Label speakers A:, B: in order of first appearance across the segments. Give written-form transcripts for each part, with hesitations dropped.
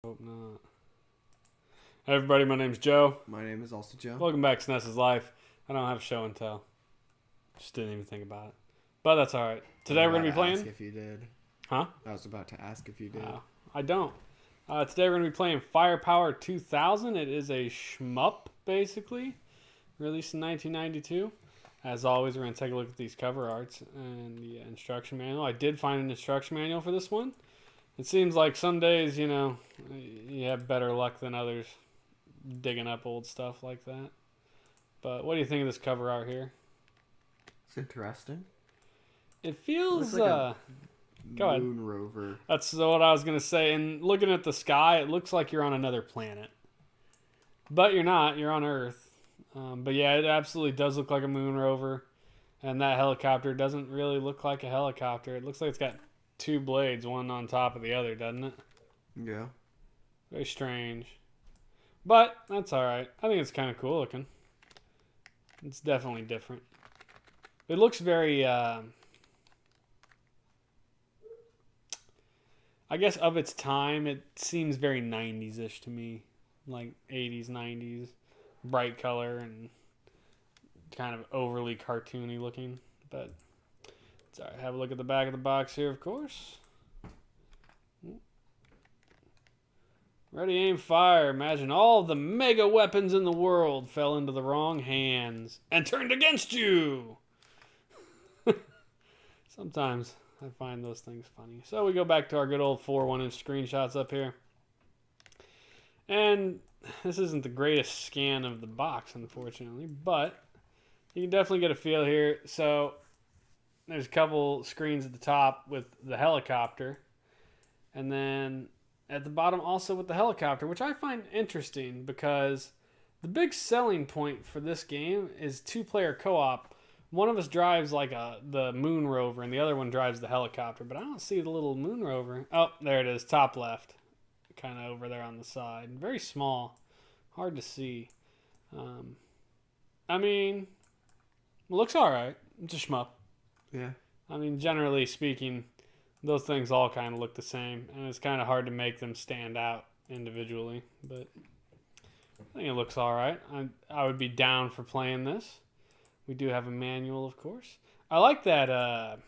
A: Hope not. Hey everybody, my name's Joe.
B: My name is also Joe.
A: Welcome back to SNES's Life. I don't have show and tell. Just didn't even think about it. But that's alright. Today we're going to be playing...
B: If you did.
A: Huh?
B: I was about to ask if you did.
A: I don't. Today we're going to be playing Firepower 2000. It is a shmup, basically. Released in 1992. As always, we're going to take a look at these cover arts and the instruction manual. I did find an instruction manual for this one. It seems like some days, you know, you have better luck than others digging up old stuff like that. But what do you think of this cover art here?
B: It's interesting.
A: It feels
B: like a
A: go ahead.
B: Moon rover.
A: That's what I was going to say. And looking at the sky, it looks like you're on another planet. But you're not. You're on Earth. But yeah, it absolutely does look like a moon rover. And that helicopter doesn't really look like a helicopter. It looks like it's got two blades, one on top of the other, doesn't it?
B: Yeah.
A: Very strange. But that's alright. I think it's kind of cool looking. It's definitely different. It looks very, I guess of its time, it seems very 90s-ish to me. Like 80s, 90s. Bright color and kind of overly cartoony looking. But it's alright. Have a look at the back of the box here, of course. Ready, aim, fire. Imagine all the mega weapons in the world fell into the wrong hands and turned against you. Sometimes I find those things funny. So we go back to our good old 4 1-inch screenshots up here. And this isn't the greatest scan of the box, unfortunately, but you can definitely get a feel here. So there's a couple screens at the top with the helicopter, and then at the bottom also with the helicopter, which I find interesting because the big selling point for this game is 2-player co-op. One of us drives like the moon rover and the other one drives the helicopter, but I don't see the little moon rover. Oh, there it is, top left. Kind of over there on the side. Very small. Hard to see. I mean, it looks alright. It's a shmup.
B: Yeah.
A: I mean, generally speaking, those things all kind of look the same, and it's kind of hard to make them stand out individually, but I think it looks alright. I would be down for playing this. We do have a manual, of course. I like that,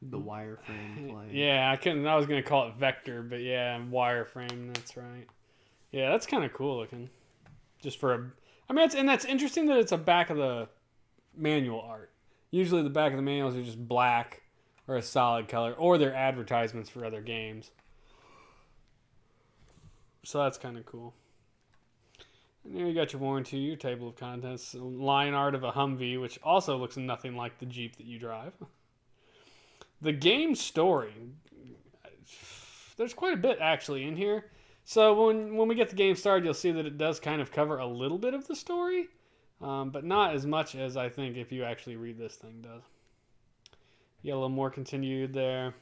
B: the wireframe plane.
A: Yeah, I was going to call it vector, but yeah, wireframe, that's right. Yeah, that's kind of cool looking. Just for that's interesting that it's a back of the manual art. Usually the back of the manuals are just black or a solid color, or they're advertisements for other games. So that's kind of cool. And there you got your warranty, your table of contents, line art of a Humvee, which also looks nothing like the Jeep that you drive. The game story, there's quite a bit actually in here. So when we get the game started, you'll see that it does kind of cover a little bit of the story, but not as much as I think if you actually read this thing does. You get a little more continued there.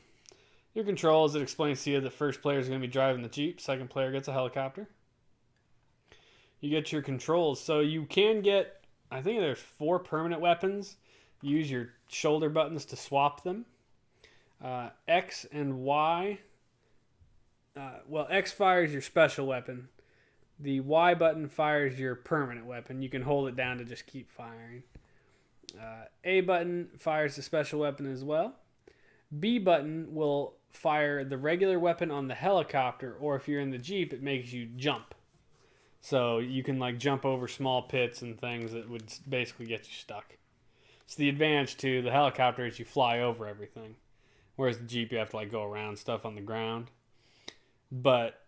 A: Your controls, it explains to you the first player is going to be driving the Jeep, second player gets a helicopter. You get your controls, so you can get, I think there's 4 permanent weapons. Use your shoulder buttons to swap them. X and Y. X fires your special weapon. The Y button fires your permanent weapon. You can hold it down to just keep firing. A button fires the special weapon as well. B button will fire the regular weapon on the helicopter, or if you're in the Jeep, it makes you jump. So you can like jump over small pits and things that would basically get you stuck. So the advantage to the helicopter is you fly over everything. Whereas the Jeep, you have to like go around stuff on the ground. But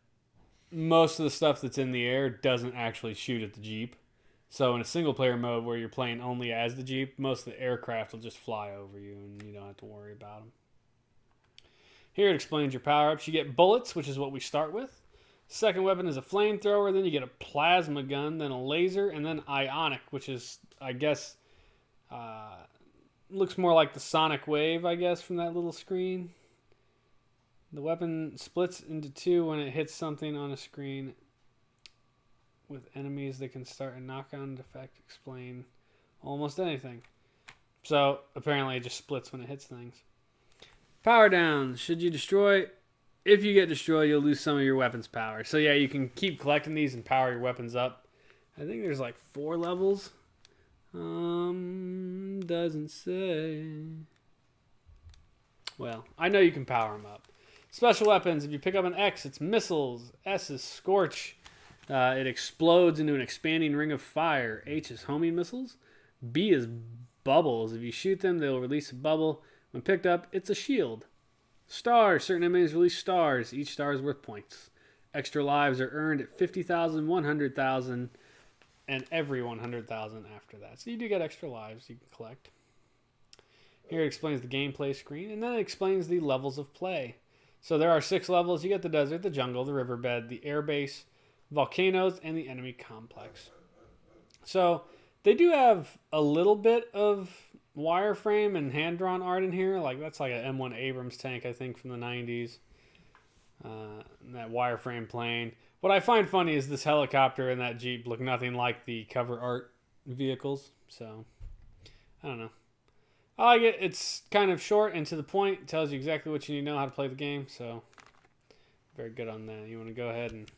A: most of the stuff that's in the air doesn't actually shoot at the Jeep. So in a single player mode where you're playing only as the Jeep, most of the aircraft will just fly over you and you don't have to worry about them. Here it explains your power-ups. You get bullets, which is what we start with. Second weapon is a flamethrower. Then you get a plasma gun, then a laser, and then ionic, which is, I guess, looks more like the sonic wave, I guess, from that little screen. The weapon splits into 2 when it hits something on a screen with enemies that can start a knock-on effect. Explain almost anything. So apparently it just splits when it hits things. Power downs. Should you destroy If you get destroyed, you'll lose some of your weapon's power. So yeah, you can keep collecting these and power your weapons up. I think there's like 4 levels. Doesn't say. Well, I know you can power them up. Special weapons. If you pick up an X, it's missiles. S is scorch. It explodes into an expanding ring of fire. H is homing missiles. B is bubbles. If you shoot them, they'll release a bubble. When picked up, it's a shield. Stars. Certain enemies release stars. Each star is worth points. Extra lives are earned at 50,000, 100,000, and every 100,000 after that. So you do get extra lives you can collect. Here it explains the gameplay screen, and then it explains the levels of play. So there are 6 levels. You get the desert, the jungle, the riverbed, the airbase, volcanoes, and the enemy complex. So they do have a little bit of wireframe and hand-drawn art in here. Like that's like an M1 Abrams tank, I think, from the 90s. That wireframe plane. What I find funny is this helicopter and that Jeep look nothing like the cover art vehicles. So, I don't know. I like it. It's kind of short and to the point. It tells you exactly what you need to know how to play the game. So, very good on that. You want to go ahead and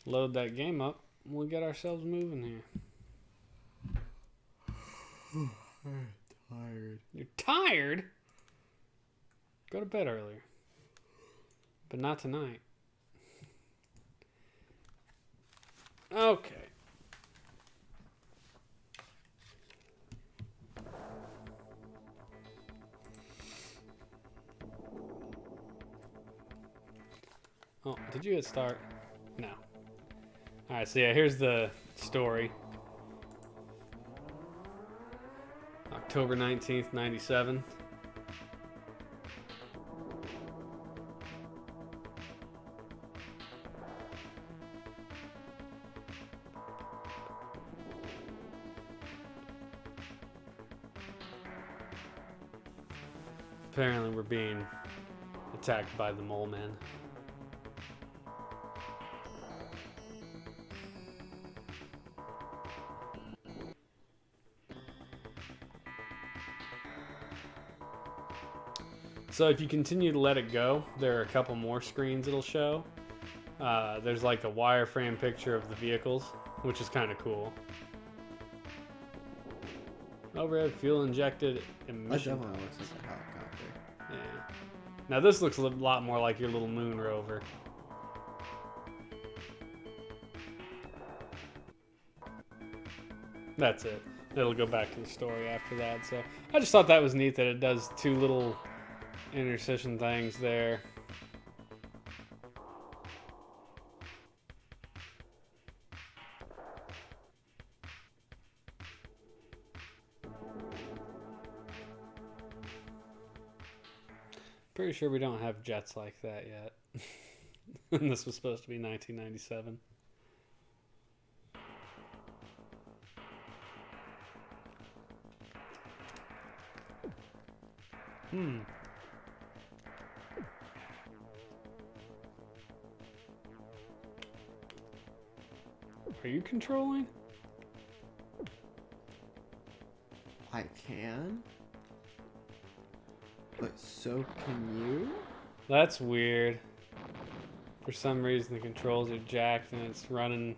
A: load that game up. We'll get ourselves moving here.
B: I'm tired.
A: You're tired? Go to bed earlier. But not tonight. Okay. Oh, did you hit start? No. Alright, so yeah, here's the story. October 19th, 97. Apparently we're being attacked by the mole man. So if you continue to let it go, there are a couple more screens it'll show. There's like a wireframe picture of the vehicles, which is kind of cool. Overhead fuel injected emission.
B: That definitely looks like a helicopter.
A: Yeah. Now this looks a lot more like your little moon rover. That's it. It'll go back to the story after that. So I just thought that was neat that it does 2 little interstitial things there. Pretty sure we don't have jets like that yet. And this was supposed to be 1997. Are you controlling?
B: I can? But so can you?
A: That's weird. For some reason the controls are jacked and it's running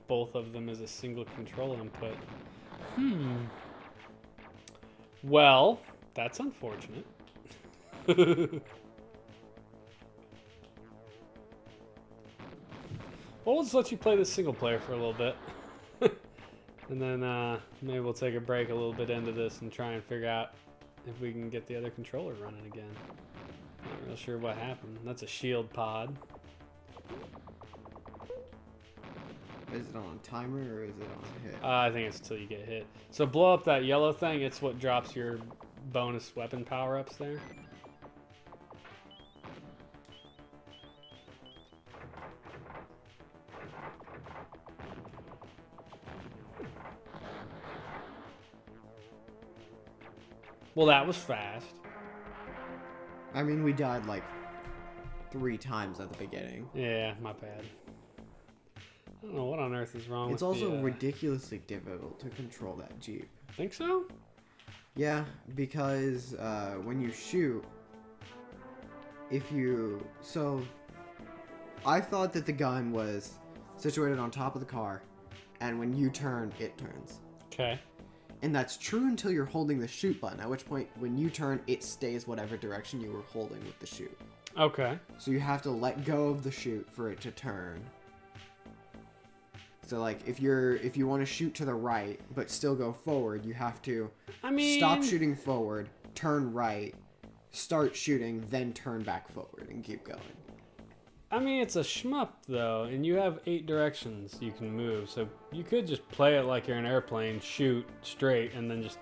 A: both of them as a single control input. Well, that's unfortunate. Well, let's let you play this single player for a little bit. And then maybe we'll take a break a little bit into this and try and figure out if we can get the other controller running again. Not real sure what happened. That's a shield pod.
B: Is it on timer or is it on hit?
A: I think it's until you get hit. So blow up that yellow thing. It's what drops your bonus weapon power-ups there. Well, that was fast.
B: I mean, we died like 3 times at the beginning.
A: Yeah, my bad. I don't know what on earth is wrong with
B: It's also
A: the,
B: ridiculously difficult to control that Jeep.
A: Think so?
B: Yeah, because when you shoot, So I thought that the gun was situated on top of the car, and when you turn, it turns.
A: Okay.
B: And that's true until you're holding the shoot button, at which point, when you turn, it stays whatever direction you were holding with the shoot.
A: Okay.
B: So you have to let go of the shoot for it to turn. So, like, if you want to shoot to the right, but still go forward, you have to stop shooting forward, turn right, start shooting, then turn back forward and keep going.
A: I mean, it's a shmup, though, and you have 8 directions you can move, so you could just play it like you're an airplane, shoot straight, and then just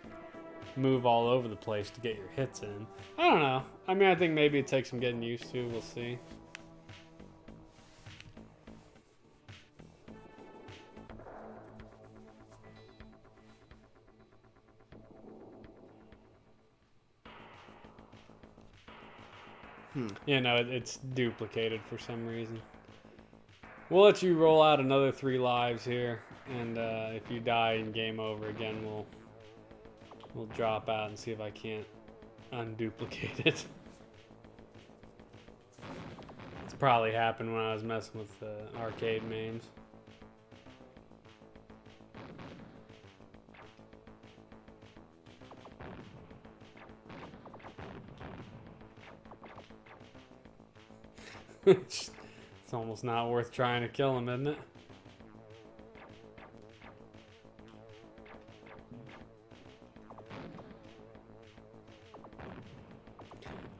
A: move all over the place to get your hits in. I don't know. I mean, I think maybe it takes some getting used to. We'll see. Yeah, no, it's duplicated for some reason. We'll let you roll out another 3 lives here, and if you die and game over again, we'll drop out and see if I can't unduplicate it. It's probably happened when I was messing with the arcade mains. It's almost not worth trying to kill him, isn't it?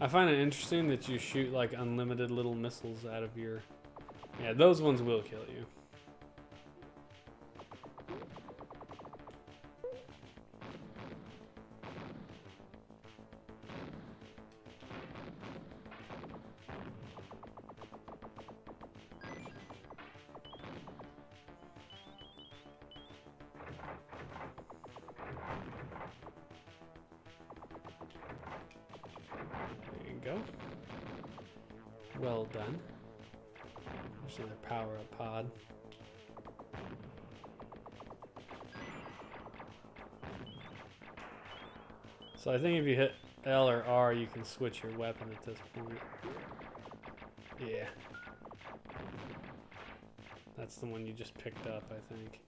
A: I find it interesting that you shoot like unlimited little missiles out of your... Yeah, those ones will kill you. Go. Well done. There's another power-up pod. So I think if you hit L or R, you can switch your weapon at this point. Yeah. That's the one you just picked up, I think.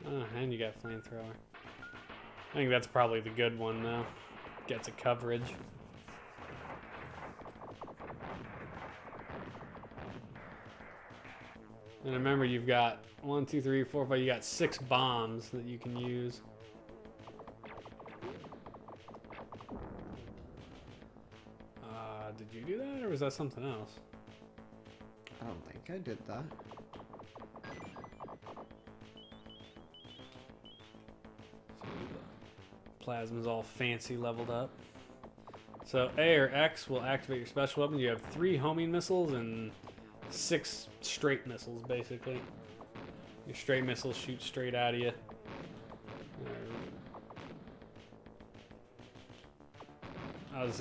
A: Oh, and you got flamethrower. I think that's probably the good one now. Gets a coverage. And remember, you've got 1, 2, 3, 4, 5. You got 6 bombs that you can use. Did you do that, or was that something else?
B: I don't think I did that.
A: Plasma's all fancy leveled up. So A or X will activate your special weapon. You have 3 homing missiles and 6 straight missiles, basically. Your straight missiles shoot straight out of you.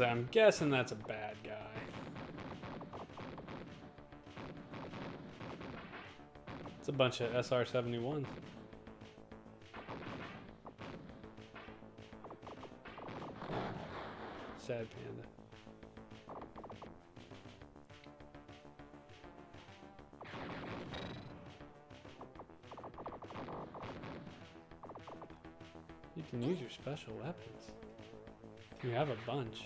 A: I'm guessing that's a bad guy. It's a bunch of SR-71s. Sad panda. You can use your special weapons. You have a bunch.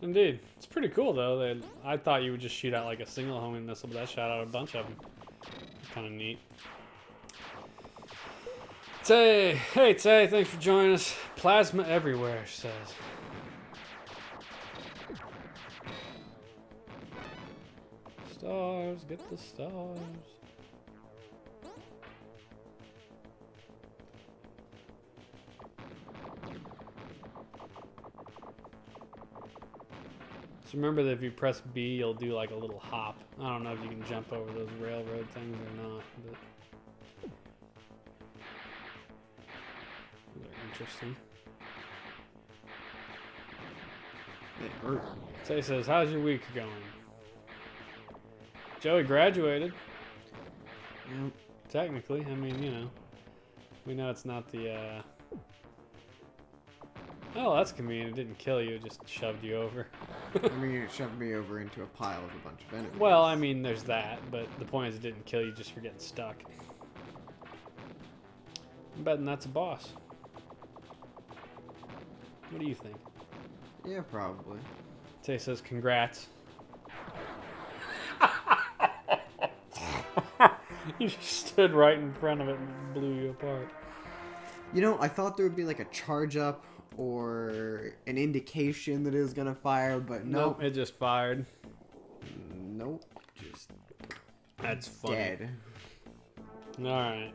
A: Indeed. It's pretty cool, though. I thought you would just shoot out like a single homing missile, but that shot out a bunch of them. Kind of neat. Tay, hey Tay, thanks for joining us. Plasma everywhere, she says. Stars, get the stars. So remember that if you press B, you'll do like a little hop. I don't know if you can jump over those railroad things or not, but they're interesting.
B: It hurt.
A: Tay says, how's your week going? Joey graduated.
B: Yep.
A: Technically. I mean, you know. We know it's not the, Oh, that's convenient. It didn't kill you. It just shoved you over.
B: I mean, it shoved me over into a pile of a bunch of enemies.
A: Well, I mean, there's that. But the point is it didn't kill you just for getting stuck. I'm betting that's a boss. What do you think?
B: Yeah, probably.
A: Tay says, congrats. You just stood right in front of it and blew you apart.
B: You know, I thought there would be like a charge up or an indication that it was going to fire, but nope.
A: It just fired.
B: Nope. Just
A: That's funny.
B: dead.
A: Alright.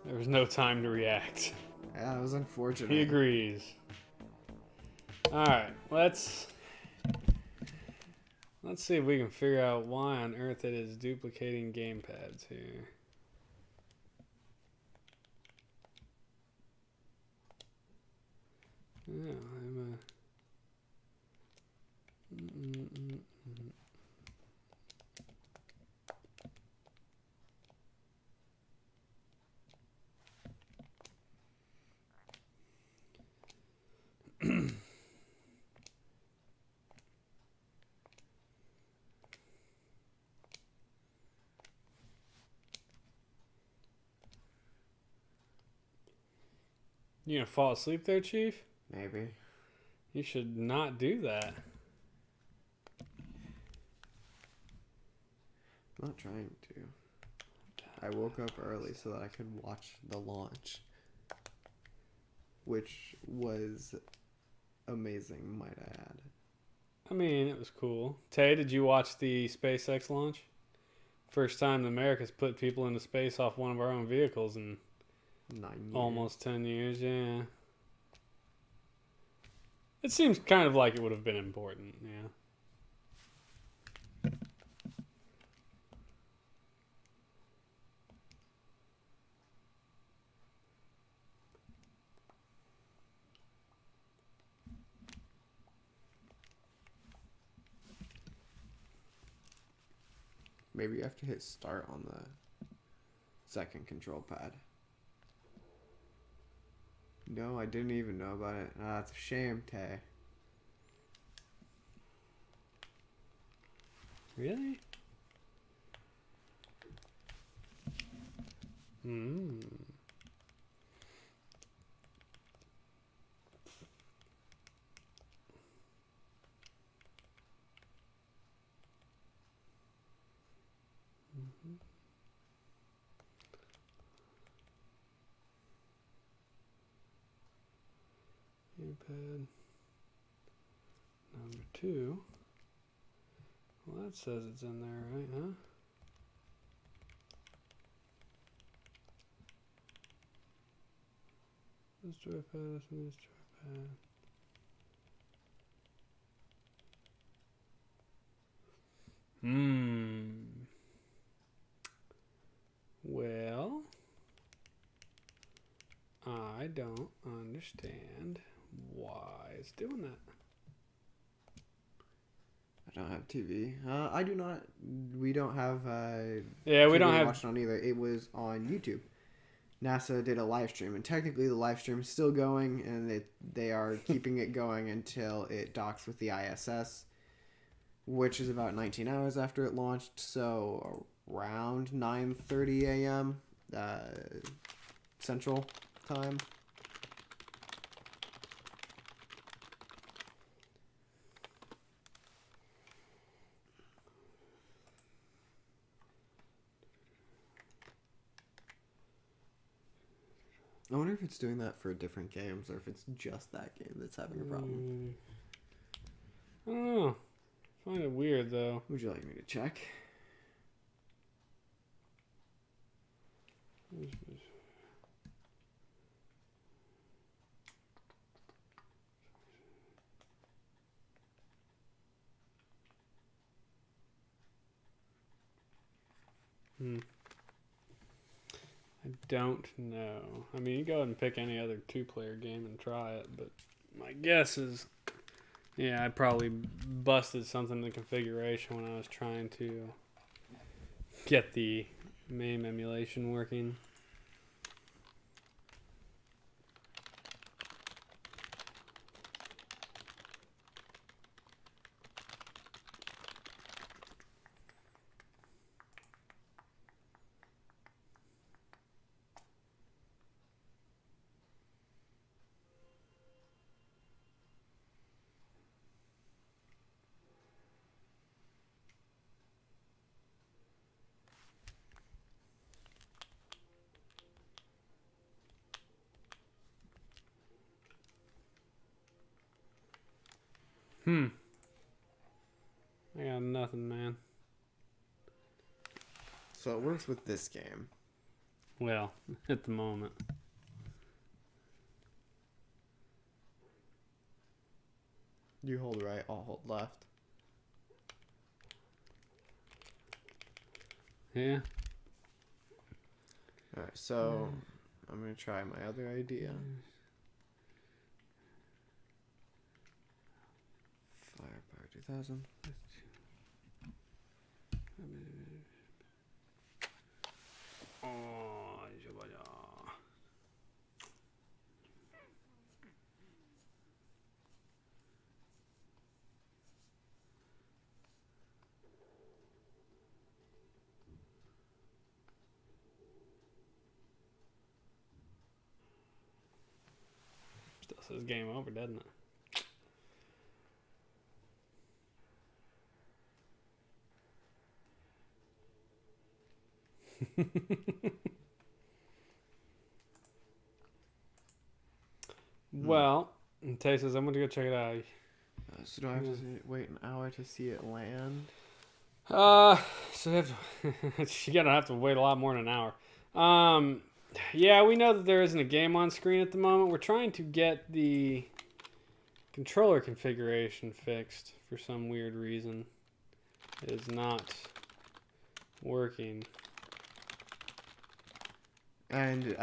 A: There was no time to react.
B: Yeah, it was unfortunate.
A: He agrees. Alright, let's see if we can figure out why on earth it is duplicating gamepads here. Yeah, I'm You gonna fall asleep there, Chief?
B: Maybe.
A: You should not do that.
B: I'm not trying to. I woke up early so that I could watch the launch, which was amazing, might I add.
A: I mean, it was cool. Tay, did you watch the SpaceX launch? First time America's put people into space off one of our own vehicles in
B: 9 years.
A: almost 10 years, yeah. It seems kind of like it would have been important, yeah.
B: Maybe you have to hit start on the second control pad. No, I didn't even know about it. Ah, it's a shame, Tay.
A: Really? Gamepad number 2. Well, that says it's in there, right, huh? This joypad, SNES joypad. Well, I don't understand why it's doing that.
B: I don't have TV. I do not. We don't have.
A: Yeah, we
B: TV
A: don't
B: to
A: have.
B: watch it on either. It was on YouTube. NASA did a live stream, and technically the live stream is still going, and they are keeping it going until it docks with the ISS, which is about 19 hours after it launched. So around 9:30 a.m. Central Time. I wonder if it's doing that for different games or if it's just that game that's having a problem.
A: I don't know. I find it weird, though.
B: Would you like me to check?
A: Hmm. I don't know. I mean, you go ahead and pick any other 2-player game and try it, but my guess is, yeah, I probably busted something in the configuration when I was trying to get the MAME emulation working. I got nothing, man.
B: So it works with this game.
A: Well, at the moment.
B: You hold right, I'll hold left.
A: Yeah.
B: Alright, so I'm going to try my other idea. Firepower 2000.
A: Still says game over, doesn't it? Well, Tay says I'm gonna go check it out.
B: So do I have to wait an hour to see it land?
A: So you have to, you're gonna have to wait a lot more than an hour. Yeah, we know that there isn't a game on screen at the moment. We're trying to get the controller configuration fixed for some weird reason. It is not working.
B: And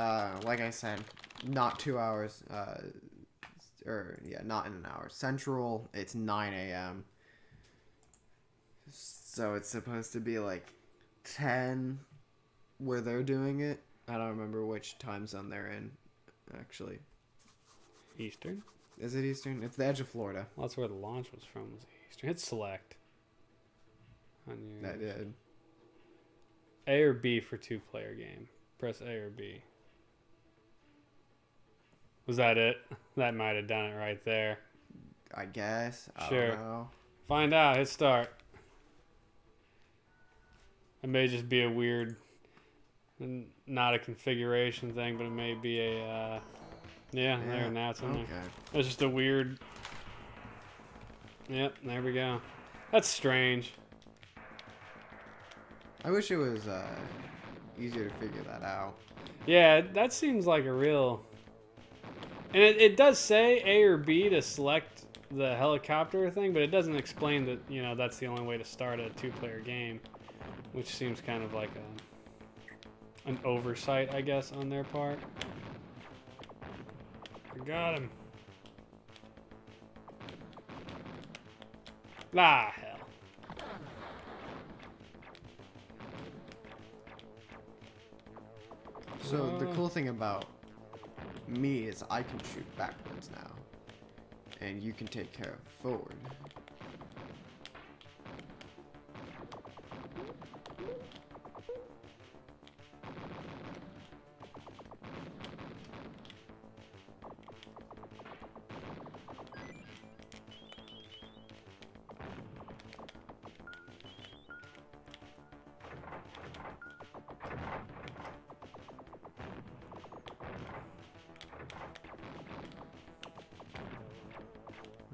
B: like I said, not 2 hours. Not in an hour. Central, it's 9 a.m. So it's supposed to be like 10 where they're doing it. I don't remember which time zone they're in, actually.
A: Eastern?
B: Is it Eastern? It's the edge of Florida.
A: Well, that's where the launch was from. Was Eastern? Hit select. On your
B: I did.
A: A or B for 2-player game. Press A or B. Was that it? That might have done it right there.
B: I guess. I
A: Sure.
B: don't know.
A: Find out. Hit start. It may just be a weird, not a configuration thing, but it may be a, there, now it's in there. It's just a weird, yep, there we go. That's strange.
B: I wish it was easier to figure that out.
A: Yeah, that seems like a real, and it does say A or B to select the helicopter thing, but it doesn't explain that, that's the only way to start a 2-player game, which seems kind of like an oversight, I guess, on their part. I got him. Ah, hell.
B: So the cool thing about me is I can shoot backwards now. And you can take care of forward.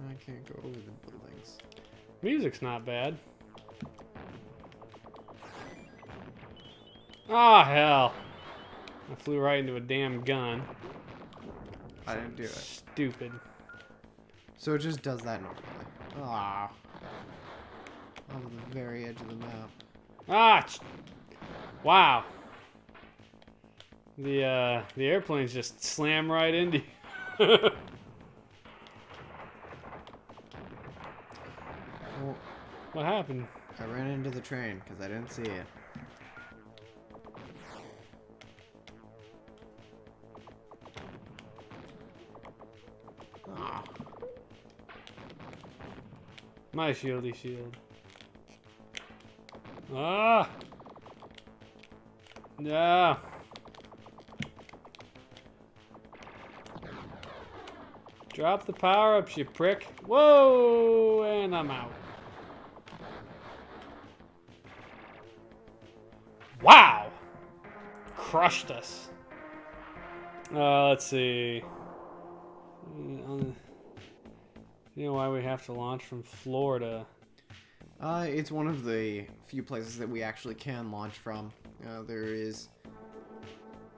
B: I can't go over the buildings.
A: Music's not bad. Ah, hell. I flew right into a damn gun.
B: I didn't do it.
A: Stupid.
B: So it just does that normally. Ah. On the very edge of the map.
A: Ah! Wow. The airplanes just slam right into you.
B: Well,
A: What happened?
B: I ran into the train because I didn't see it. Ah.
A: My shieldy shield. Ah! Yeah. Drop the power-ups, you prick. Whoa! And I'm out. Wow! Crushed us. Let's see. You know why we have to launch from Florida?
B: It's one of the few places that we actually can launch from. There is...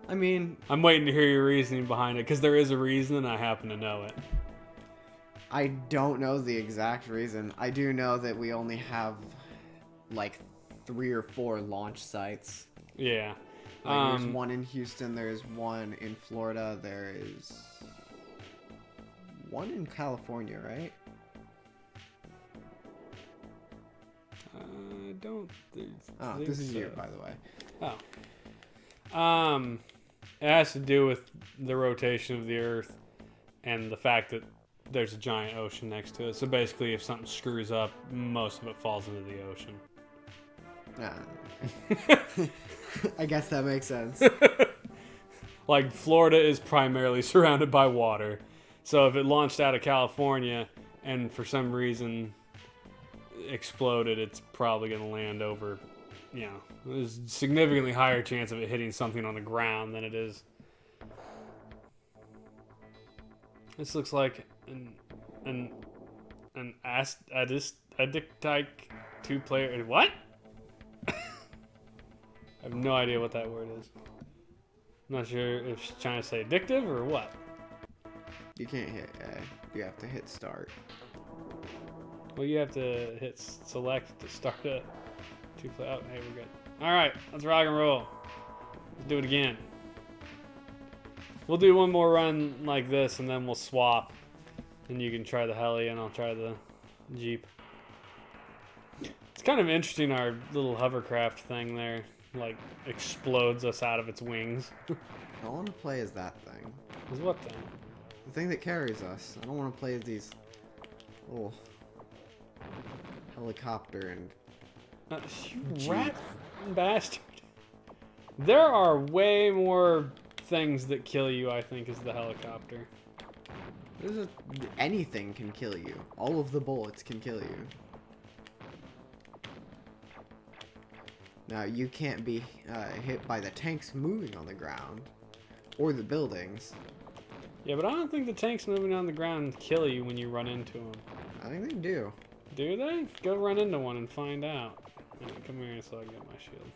B: I mean...
A: I'm waiting to hear your reasoning behind it, because there is a reason and I happen to know it.
B: I don't know the exact reason. I do know that we only have, like, 3 or 4 launch sites.
A: Yeah.
B: Like, there's one in Houston, there's one in Florida, there is one in California, right?
A: I don't think
B: This is
A: so.
B: you, by the way.
A: Oh. It has to do with the rotation of the Earth and the fact that there's a giant ocean next to it. So basically, if something screws up, most of it falls into the ocean.
B: I guess that makes sense.
A: Like, Florida is primarily surrounded by water. So if it launched out of California and for some reason exploded, it's probably going to land over, you know, there's a significantly higher chance of it hitting something on the ground than it is. This looks like an addict 2-player. What? I have no idea what that word is. I'm not sure if she's trying to say addictive or what.
B: You can't hit A. You have to hit start.
A: Well, you have to hit select to start a 2-player. Oh, hey, we're good. All right, let's rock and roll. Let's do it again. We'll do one more run like this, and then we'll swap. And you can try the heli, and I'll try the Jeep. It's kind of interesting, our little hovercraft thing there. Like, explodes us out of its wings.
B: I want to play as that thing.
A: Is what thing?
B: The thing that carries us. I don't want to play as these little helicopter and
A: You
B: Jeep.
A: rat bastard. There are way more things that kill you, I think, is the helicopter.
B: anything can kill you. All of the bullets can kill you. Now, you can't be hit by the tanks moving on the ground or the buildings.
A: Yeah, but I don't think the tanks moving on the ground kill you when you run into them.
B: I think they do.
A: Do they? Go run into one and find out. Right, come here so I can get my shield.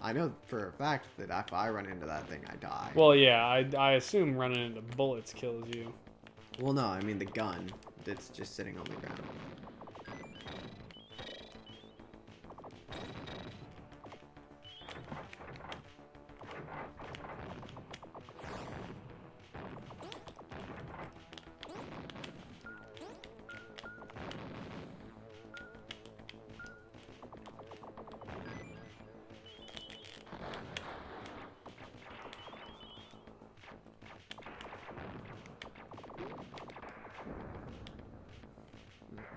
B: I know for a fact that if I run into that thing, I die.
A: Well, yeah, I assume running into bullets kills you.
B: Well, no, I mean the gun that's just sitting on the ground.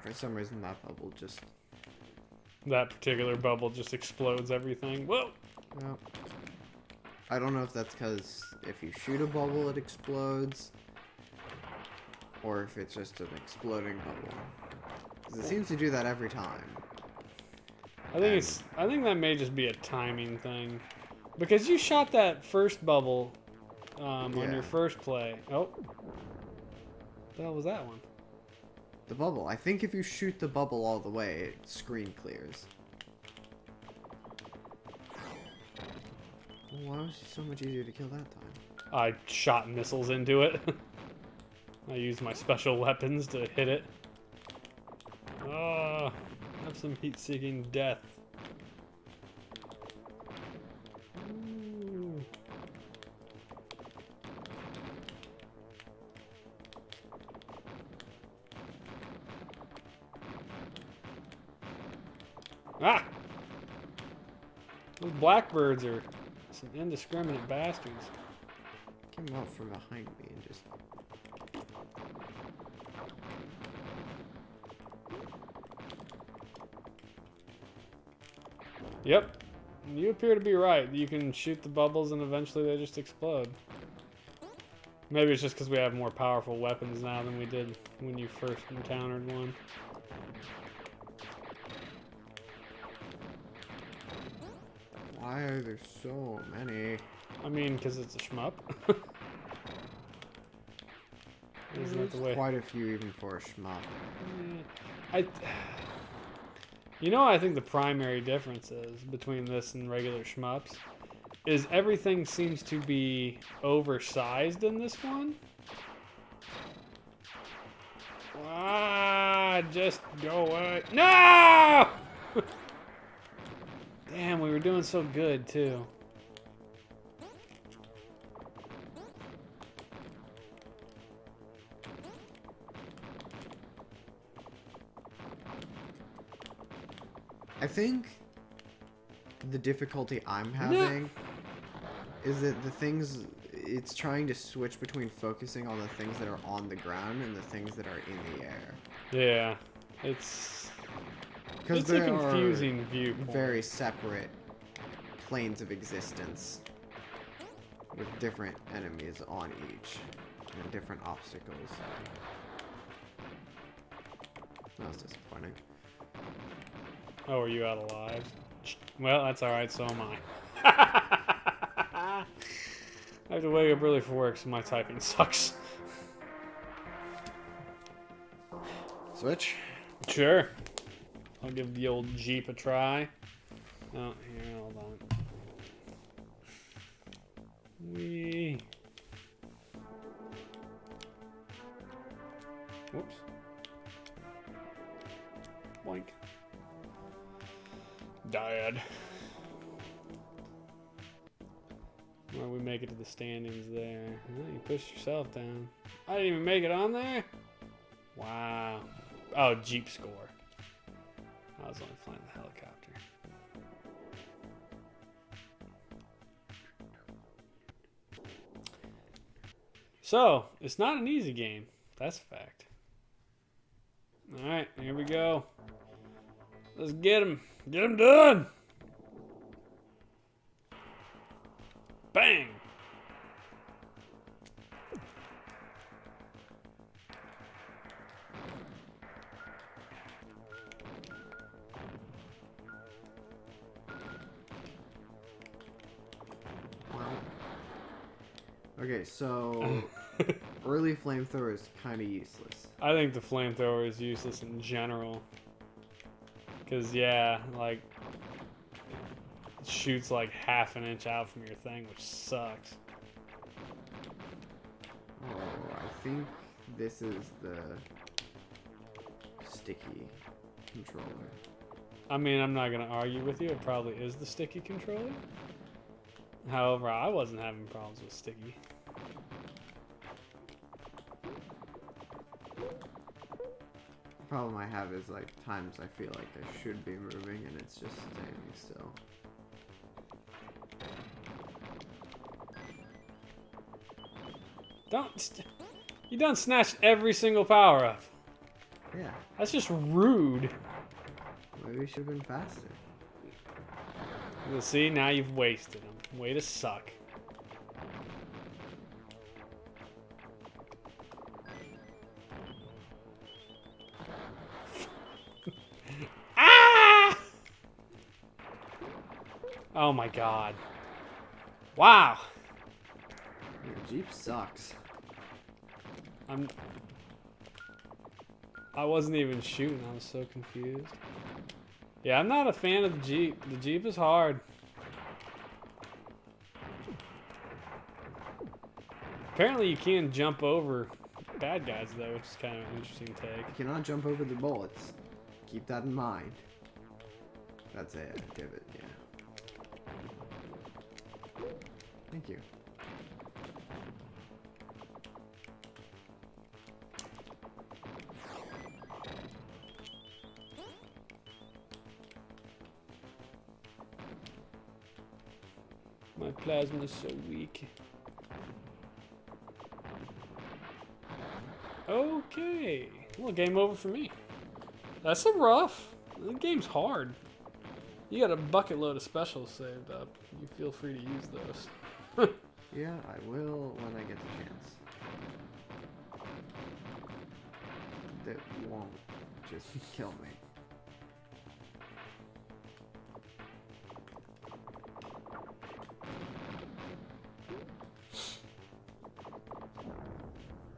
B: For some reason, that bubble just...
A: That particular bubble just explodes everything. Whoa!
B: Well, I don't know if that's because if you shoot a bubble, it explodes. Or if it's just an exploding bubble. 'Cause it seems to do that every time.
A: I think that may just be a timing thing. Because you shot that first bubble on your first play. Oh. What the hell was that one?
B: The bubble. I think if you shoot the bubble all the way, it screen clears. Well, why was it so much easier to kill that time?
A: I shot missiles into it. I used my special weapons to hit it. Have some heat-seeking death. Ah! Those blackbirds are some indiscriminate bastards.
B: Came out from behind me and just...
A: Yep. You appear to be right. You can shoot the bubbles and eventually they just explode. Maybe it's just because we have more powerful weapons now than we did when you first encountered one.
B: Why are there so many?
A: I mean, because it's a shmup. Isn't that the
B: There's
A: way?
B: quite a few even for a shmup.
A: You know, I think the primary difference is between this and regular shmups is everything seems to be oversized in this one. Ah, just go away. No! Damn, we were doing so good too.
B: I think the difficulty I'm having is that the things it's trying to switch between focusing on the things that are on the ground and the things that are in the air.
A: Yeah, it's
B: Because
A: a confusing viewpoint.
B: Very separate planes of existence with different enemies on each and different obstacles. That was disappointing.
A: Oh, are you out of lives? Well, that's alright, so am I. I have to wake up early for work, so my typing sucks.
B: Switch?
A: Sure. I'll give the old Jeep a try. Oh, here, hold on. Whee. Whoops. Boink. Dad. Well, we make it to the standings there. Well, you pushed yourself down. I didn't even make it on there? Wow. Oh, Jeep score. I was only flying the helicopter. So, it's not an easy game. That's a fact. Alright, here we go. Let's get him. Get him done! Bang!
B: Okay, so early flamethrower is kind of useless.
A: I think the flamethrower is useless in general. Because, yeah, like, it shoots like half an inch out from your thing, which sucks.
B: Oh, I think this is the sticky controller.
A: I mean, I'm not going to argue with you. It probably is the sticky controller. However, I wasn't having problems with sticky.
B: The problem I have is like times I feel like I should be moving and it's just standing still.
A: You done snatched every single power up.
B: Yeah,
A: That's just rude.
B: maybe we should have been faster.
A: You'll see, now you've wasted them. Way to suck. Ah! Oh my god. Wow.
B: Your Jeep sucks.
A: I wasn't even shooting. I was so confused. Yeah, I'm not a fan of the Jeep. The Jeep is hard. Apparently you can jump over bad guys though, which is kind of an interesting take.
B: You cannot jump over the bullets. Keep that in mind. That's a divot, yeah. Thank you.
A: My plasma is so weak. Okay. Well, game over for me. That's a rough. The game's hard. You got a bucket load of specials saved up. You feel free to use those.
B: Yeah, I will when I get the chance. That won't just kill me.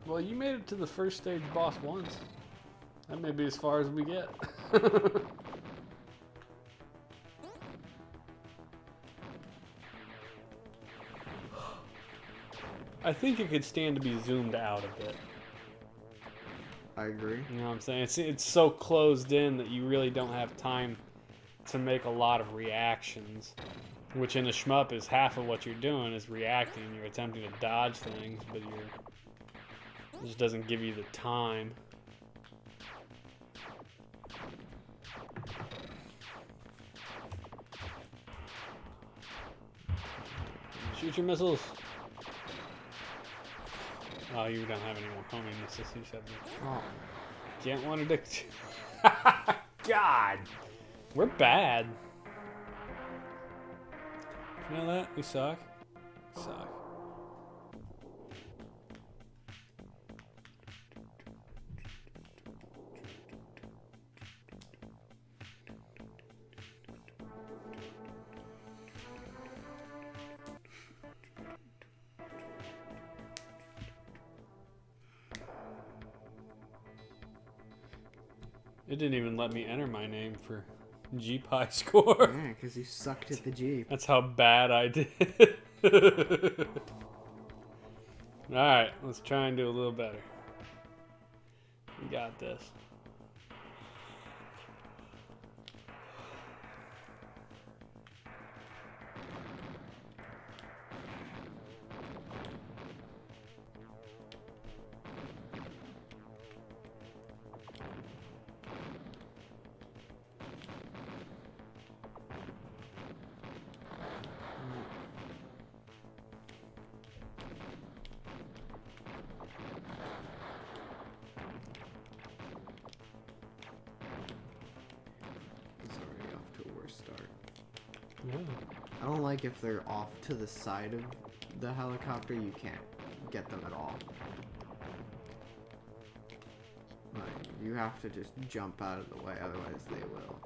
A: Well, you made it to the first stage boss once. That may be as far as we get. I think it could stand to be zoomed out a bit.
B: I agree.
A: You know what I'm saying? It's so closed in that you really don't have time to make a lot of reactions. Which in a shmup is half of what you're doing is reacting. You're attempting to dodge things, but it just doesn't give you the time. Shoot your missiles. Oh, you don't have any more homing missiles. You said
B: Oh.
A: can't want to. God, we're bad. You know that? We suck. We suck. It didn't even let me enter my name for G-Pie score.
B: Yeah, because you sucked at the G.
A: That's how bad I did. Alright, let's try and do a little better. We got this. Yeah.
B: I don't like if they're off to the side of the helicopter, you can't get them at all. Like, you have to just jump out of the way, otherwise they will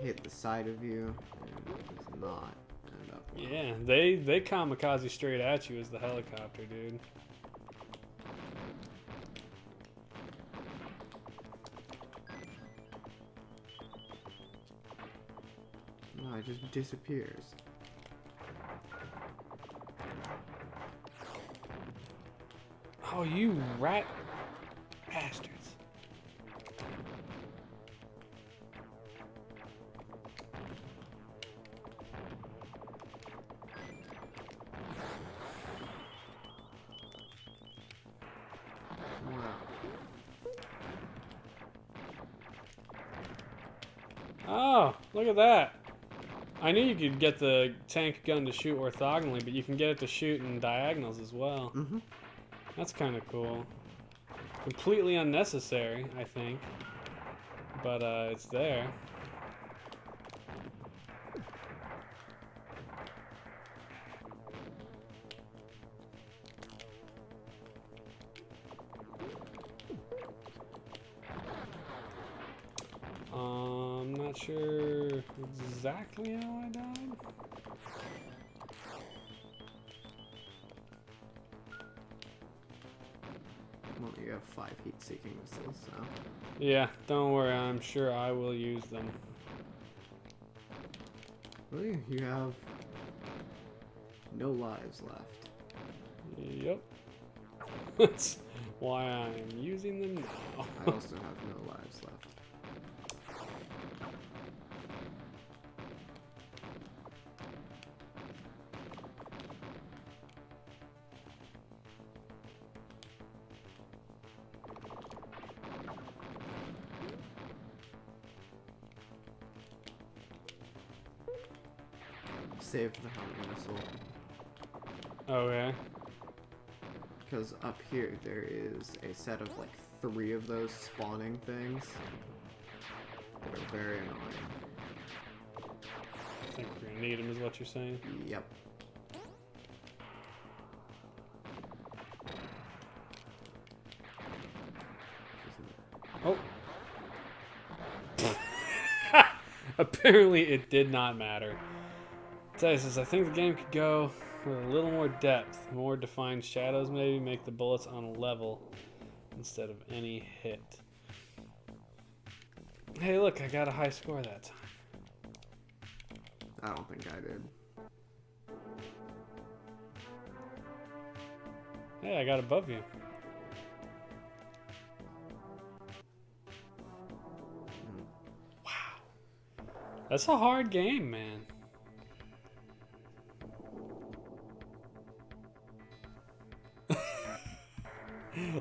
B: hit the side of you and it's not end up well.
A: Yeah, they kamikaze straight at you as the helicopter, dude.
B: No, it just disappears.
A: Oh, you rat bastards. Oh, look at that. I knew you could get the tank gun to shoot orthogonally, but you can get it to shoot in diagonals as well.
B: Mm-hmm.
A: That's kind of cool. Completely unnecessary, I think. But it's there. I'm not sure exactly how I died.
B: Well, you have 5 heat-seeking missiles, so...
A: Yeah, don't worry, I'm sure I will use them.
B: Really? You have no lives left.
A: Yep. That's why I'm using them now.
B: I also have no lives left. save the homing missile.
A: Okay.
B: Because up here there is a set of like 3 of those spawning things. They're very annoying.
A: I think we're gonna need them, is what you're saying?
B: Yep.
A: Oh. Apparently it did not matter. It says, I think the game could go with a little more depth, more defined shadows maybe, make the bullets on a level instead of any hit. Hey look, I got a high score that time.
B: I don't think I did.
A: Hey, I got above you. Wow. That's a hard game, man.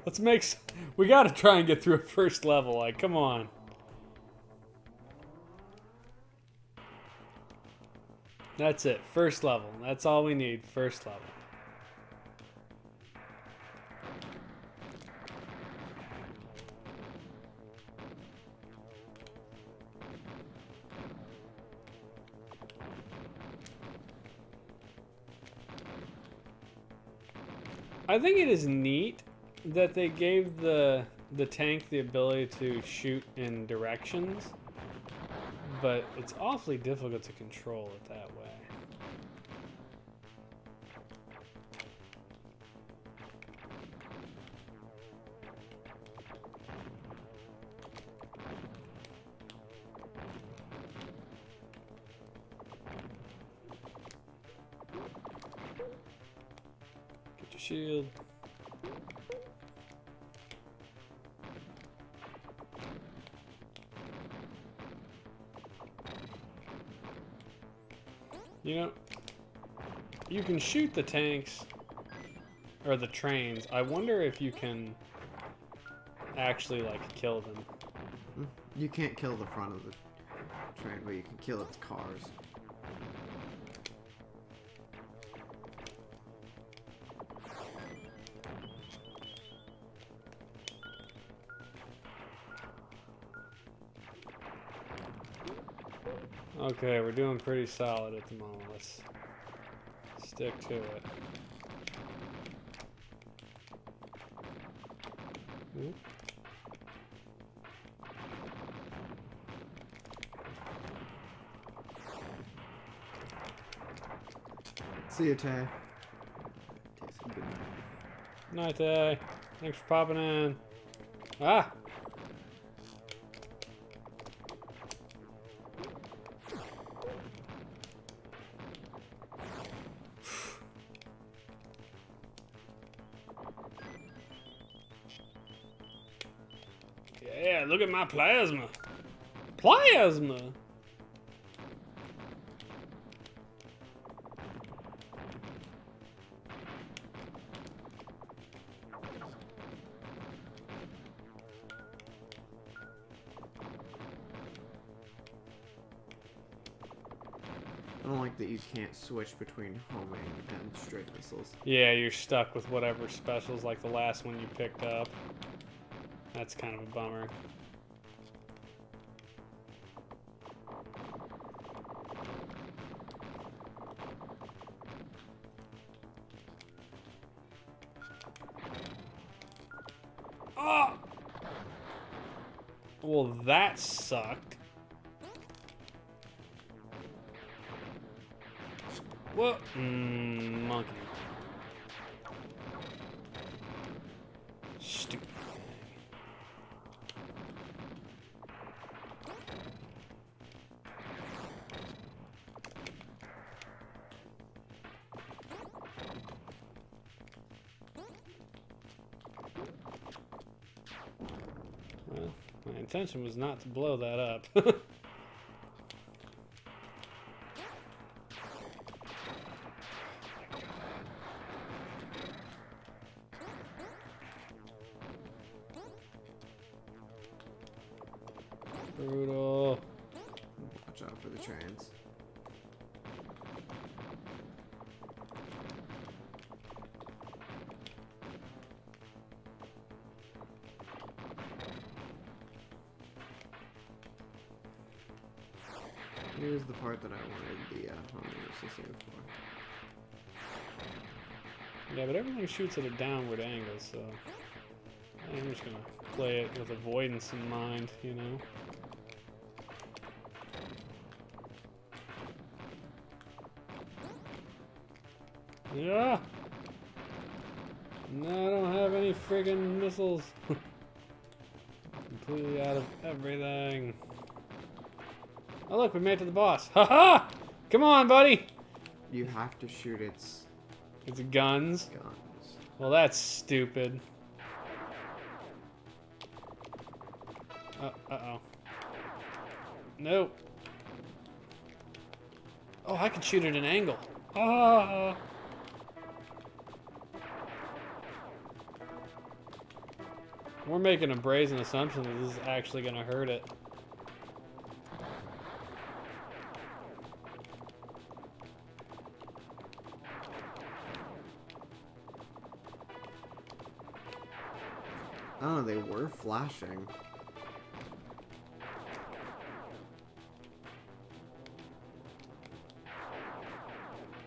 A: Let's make... We gotta try and get through a first level. Like, come on. That's it. First level. That's all we need. First level. I think it is neat that they gave the tank the ability to shoot in directions, but it's awfully difficult to control it that way. Get your shield. You know, you can shoot the tanks or the trains. I wonder if you can actually like kill them.
B: You can't kill the front of the train, but you can kill its cars.
A: Okay, we're doing pretty solid at the moment. Let's stick to it. Ooh.
B: See you, Tay. Good
A: Night, Tay. Thanks for popping in. Ah! Yeah, look at my plasma. Plasma!
B: I don't like that you can't switch between homing and straight missiles.
A: Yeah, you're stuck with whatever specials like the last one you picked up. That's kind of a bummer. Oh! Well, that sucked. What? Monkey. Stupid. Well, my intention was not to blow that up. Brutal.
B: Watch out for the trains. Here's the part that I wanted the homing to save for.
A: Yeah, but everything shoots at a downward angle, so I'm just gonna play it with avoidance in mind, you know. Yeah. No, I don't have any friggin' missiles. Completely out of everything. Oh look, we made it to the boss. Haha! Come on, buddy.
B: You have to shoot its
A: It's guns.
B: guns.
A: Well, that's stupid. Uh-oh. Nope. Oh, I can shoot at an angle. Ah! We're making a brazen assumption that this is actually going to hurt it.
B: Oh, they were flashing.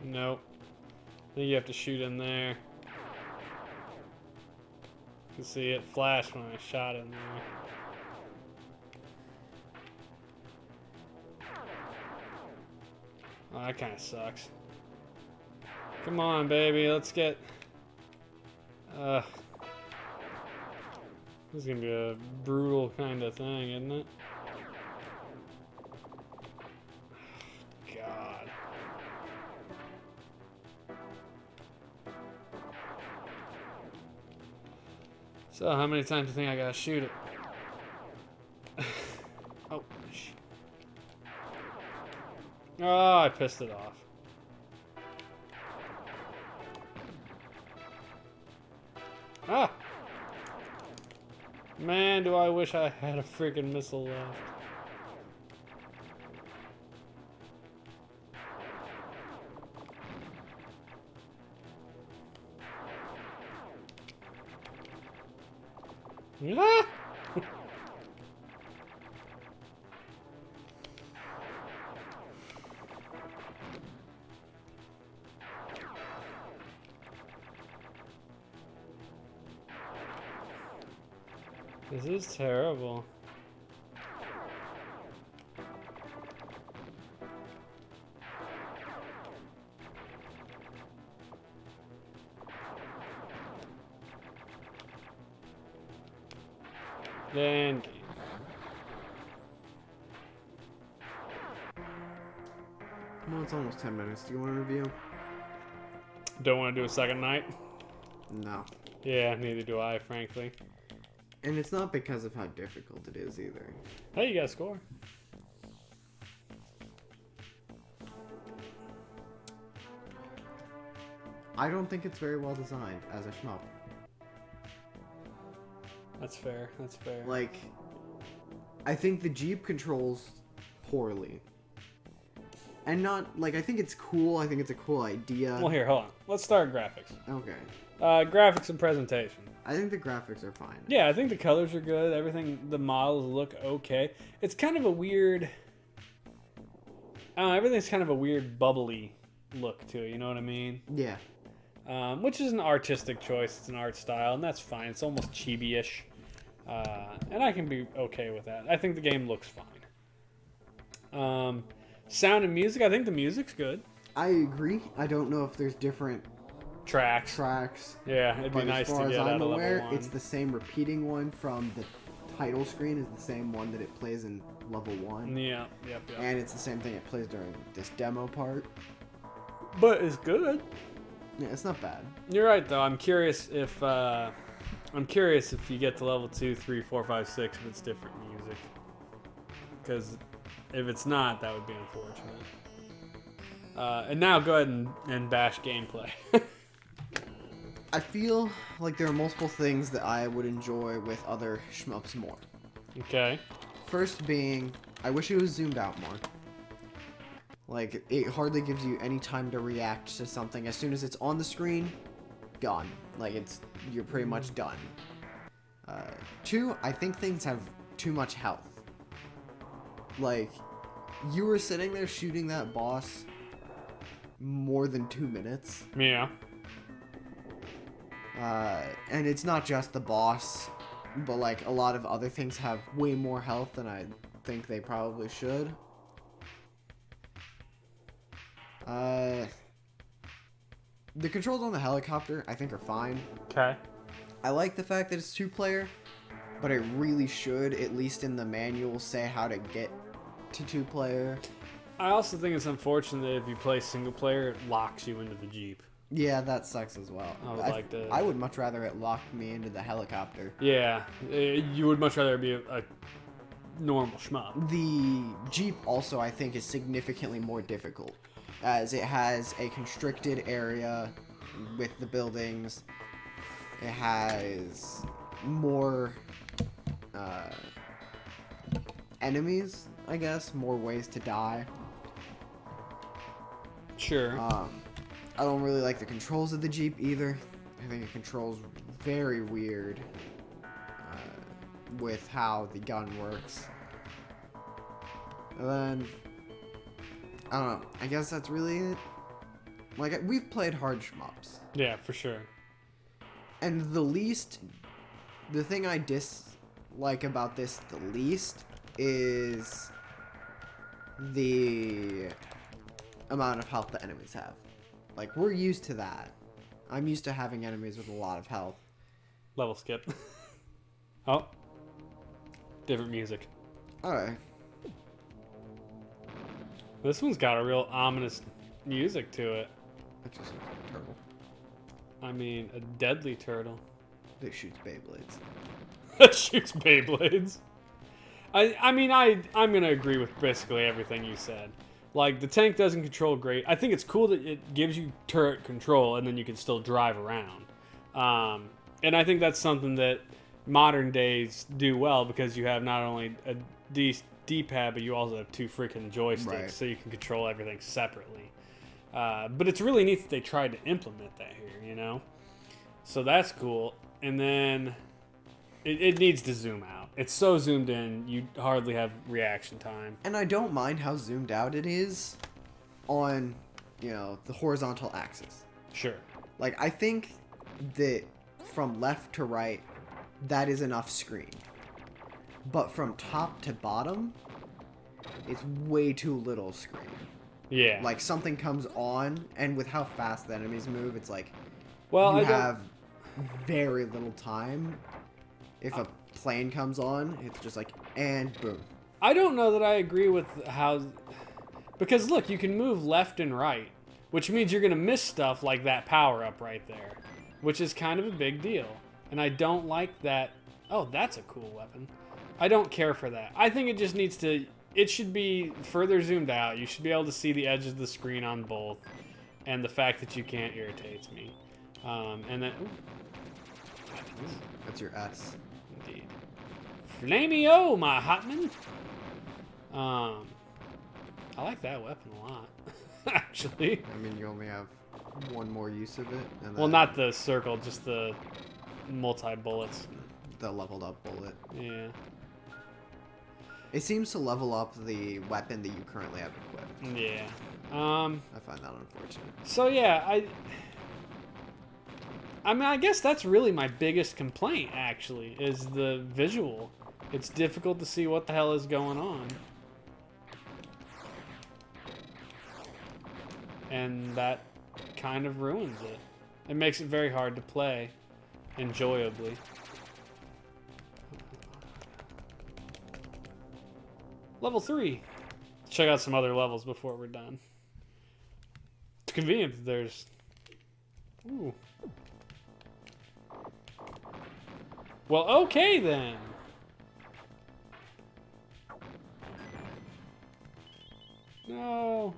A: Nope. I think you have to shoot in there. You can see it flash when I shot in there. Oh, that kind of sucks. Come on, baby, let's get... This is gonna be a brutal kind of thing, isn't it? God. So, how many times do you think I gotta shoot it? Oh, shit. Oh, I pissed it off. Ah! Man, do I wish I had a freaking missile left. Ah! This is terrible. Then
B: Well, it's almost 10 minutes. Do you want to review?
A: don't want to do a second night.
B: No.
A: Yeah, neither do I, frankly.
B: And it's not because of how difficult it is either.
A: Hey, you got a score.
B: I don't think it's very well designed as a shmup.
A: That's fair. That's fair.
B: Like, I think the Jeep controls poorly. And not, like, I think it's cool. I think it's a cool idea.
A: Well, here, hold on. Let's start graphics.
B: Okay.
A: Graphics and presentation.
B: I think the graphics are fine.
A: Yeah, I think the colors are good. Everything, the models look okay. It's kind of a weird... everything's kind of a weird bubbly look to it, you know what I mean?
B: Yeah.
A: Which is an artistic choice. It's an art style, and that's fine. It's almost chibi-ish. And I can be okay with that. I think the game looks fine. Sound and music, I think the music's good.
B: I agree. I don't know if there's different
A: Tracks. Yeah, it'd be
B: but
A: nice
B: as
A: to
B: far
A: get
B: as
A: out
B: I'm
A: of
B: aware,
A: level 1.
B: it's the same repeating one from the title screen is the same one that it plays in level 1.
A: Yeah, yep.
B: And it's the same thing it plays during this demo part.
A: But it's good.
B: Yeah, it's not bad.
A: You're right, though. I'm curious if you get to level 2, 3, 4, 5, 6, if it's different music. Because if it's not, that would be unfortunate. And now go ahead and bash gameplay.
B: I feel like there are multiple things that I would enjoy with other shmups more.
A: Okay.
B: First being, I wish it was zoomed out more. Like, it hardly gives you any time to react to something. As soon as it's on the screen, gone. Like, you're pretty much done. 2, I think things have too much health. Like, You were sitting there shooting that boss more than 2 minutes.
A: Yeah.
B: And it's not just the boss, but like a lot of other things have way more health than I think they probably should. The controls on the helicopter I think are fine.
A: Okay.
B: I like the fact that it's 2-player, but it really should, at least in the manual, say how to get to 2-player.
A: I also think it's unfortunate that if you play single player, it locks you into the Jeep.
B: Yeah, that sucks as well. I would much rather it lock me into the helicopter.
A: Yeah, you would much rather be a normal shmup.
B: The Jeep also, I think, is significantly more difficult, as it has a constricted area with the buildings. It has more enemies, I guess, more ways to die.
A: Sure.
B: I don't really like the controls of the Jeep either. I think it controls very weird with how the gun works. And then, I don't know. I guess that's really it. Like, we've played hard shmups.
A: Yeah, for sure.
B: And the thing I dislike about this the least is the amount of health the enemies have. Like, we're used to that. I'm used to having enemies with a lot of health.
A: Level skip. Oh. Different music.
B: Alright.
A: This one's got a real ominous music to it.
B: That just looks like a turtle.
A: I mean, a deadly turtle.
B: That shoots Beyblades.
A: That shoots Beyblades. I'm going to agree with basically everything you said. Like, the tank doesn't control great. I think it's cool that it gives you turret control and then you can still drive around. And I think that's something that modern days do well because you have not only a D-pad, but you also have 2 freaking joysticks,
B: right.
A: So you can control everything separately. But it's really neat that they tried to implement that here, you know? So that's cool. And then it needs to zoom out. It's so zoomed in, you hardly have reaction time.
B: And I don't mind how zoomed out it is on, the horizontal axis.
A: Sure.
B: Like, I think that from left to right, that is enough screen. But from top to bottom, it's way too little screen.
A: Yeah.
B: Like, something comes on, and with how fast the enemies move, it's like,
A: well,
B: you have very little time. If a plane comes on, it's just like, and boom.
A: I don't know that I agree with how... Because, look, you can move left and right, which means you're going to miss stuff like that power-up right there, which is kind of a big deal. And I don't like that... Oh, that's a cool weapon. I don't care for that. I think it just needs to... It should be further zoomed out. You should be able to see the edges of the screen on both. And the fact that you can't irritates me. And then... Ooh.
B: That's your S.
A: Indeed. Flamey-o, my hotman. I like that weapon a lot, actually.
B: I mean, you only have one more use of it. And
A: Well, not the circle, just the multi-bullets.
B: The leveled up bullet.
A: Yeah.
B: It seems to level up the weapon that you currently have equipped.
A: Yeah.
B: I find that unfortunate.
A: So yeah, I mean, I guess that's really my biggest complaint, actually, is the visual. It's difficult to see what the hell is going on. And that kind of ruins it. It makes it very hard to play enjoyably. Level 3. Let's check out some other levels before we're done. It's convenient that there's... Ooh. Well, okay then. No.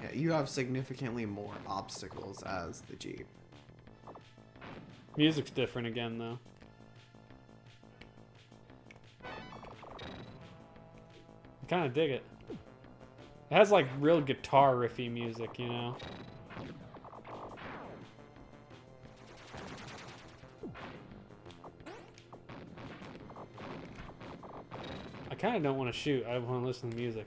B: Yeah, you have significantly more obstacles as the Jeep.
A: Music's different again, though. I kind of dig it. It has like real guitar riffy music, you know? I kind of don't want to shoot. I want to listen to music.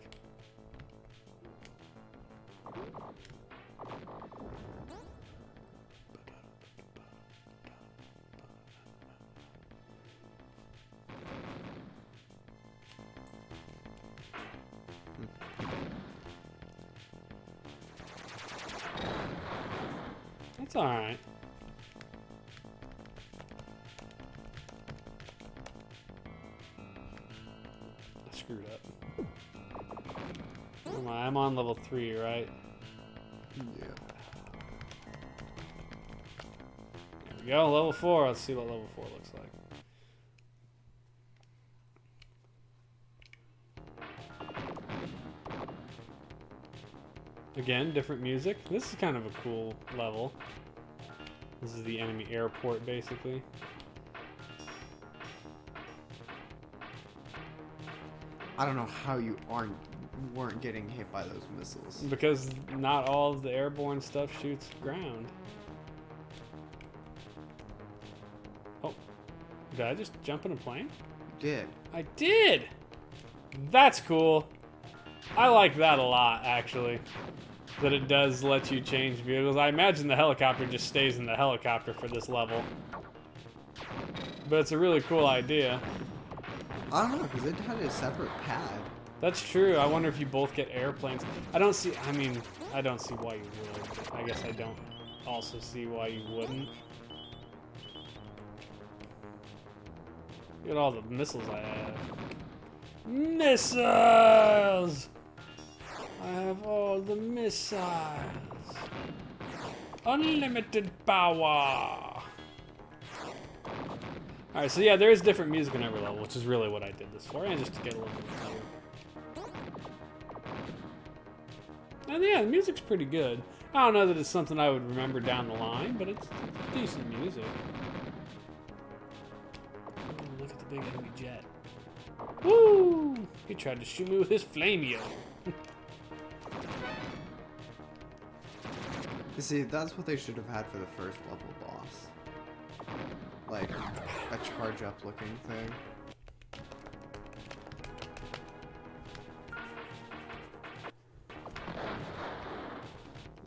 A: That's alright. I screwed up. Where am I? I'm on level 3, right?
B: Yeah.
A: There we go, level 4. Let's see what level 4 looks like. Again, different music. This is kind of a cool level. This is the enemy airport, basically.
B: I don't know how you weren't getting hit by those missiles.
A: Because not all of the airborne stuff shoots ground. Oh, did I just jump in a plane?
B: You did.
A: I did! That's cool. I like that a lot, actually. That it does let you change vehicles. I imagine the helicopter just stays in the helicopter for this level. But it's a really cool idea.
B: I don't know, because it had a separate pad.
A: That's true. I wonder if you both get airplanes. I don't see why you would. But I guess I don't also see why you wouldn't. Look at all the missiles I have. Missiles! I have all the missiles. Unlimited power. Alright, so yeah, there is different music in every level, which is really what I did this for, and just to get a little bit better. And yeah, the music's pretty good. I don't know that it's something I would remember down the line, but it's decent music. Oh, look at the big enemy jet. Woo! He tried to shoot me with his flameo.
B: You see, that's what they should have had for the first level boss. Like, a charge-up looking thing.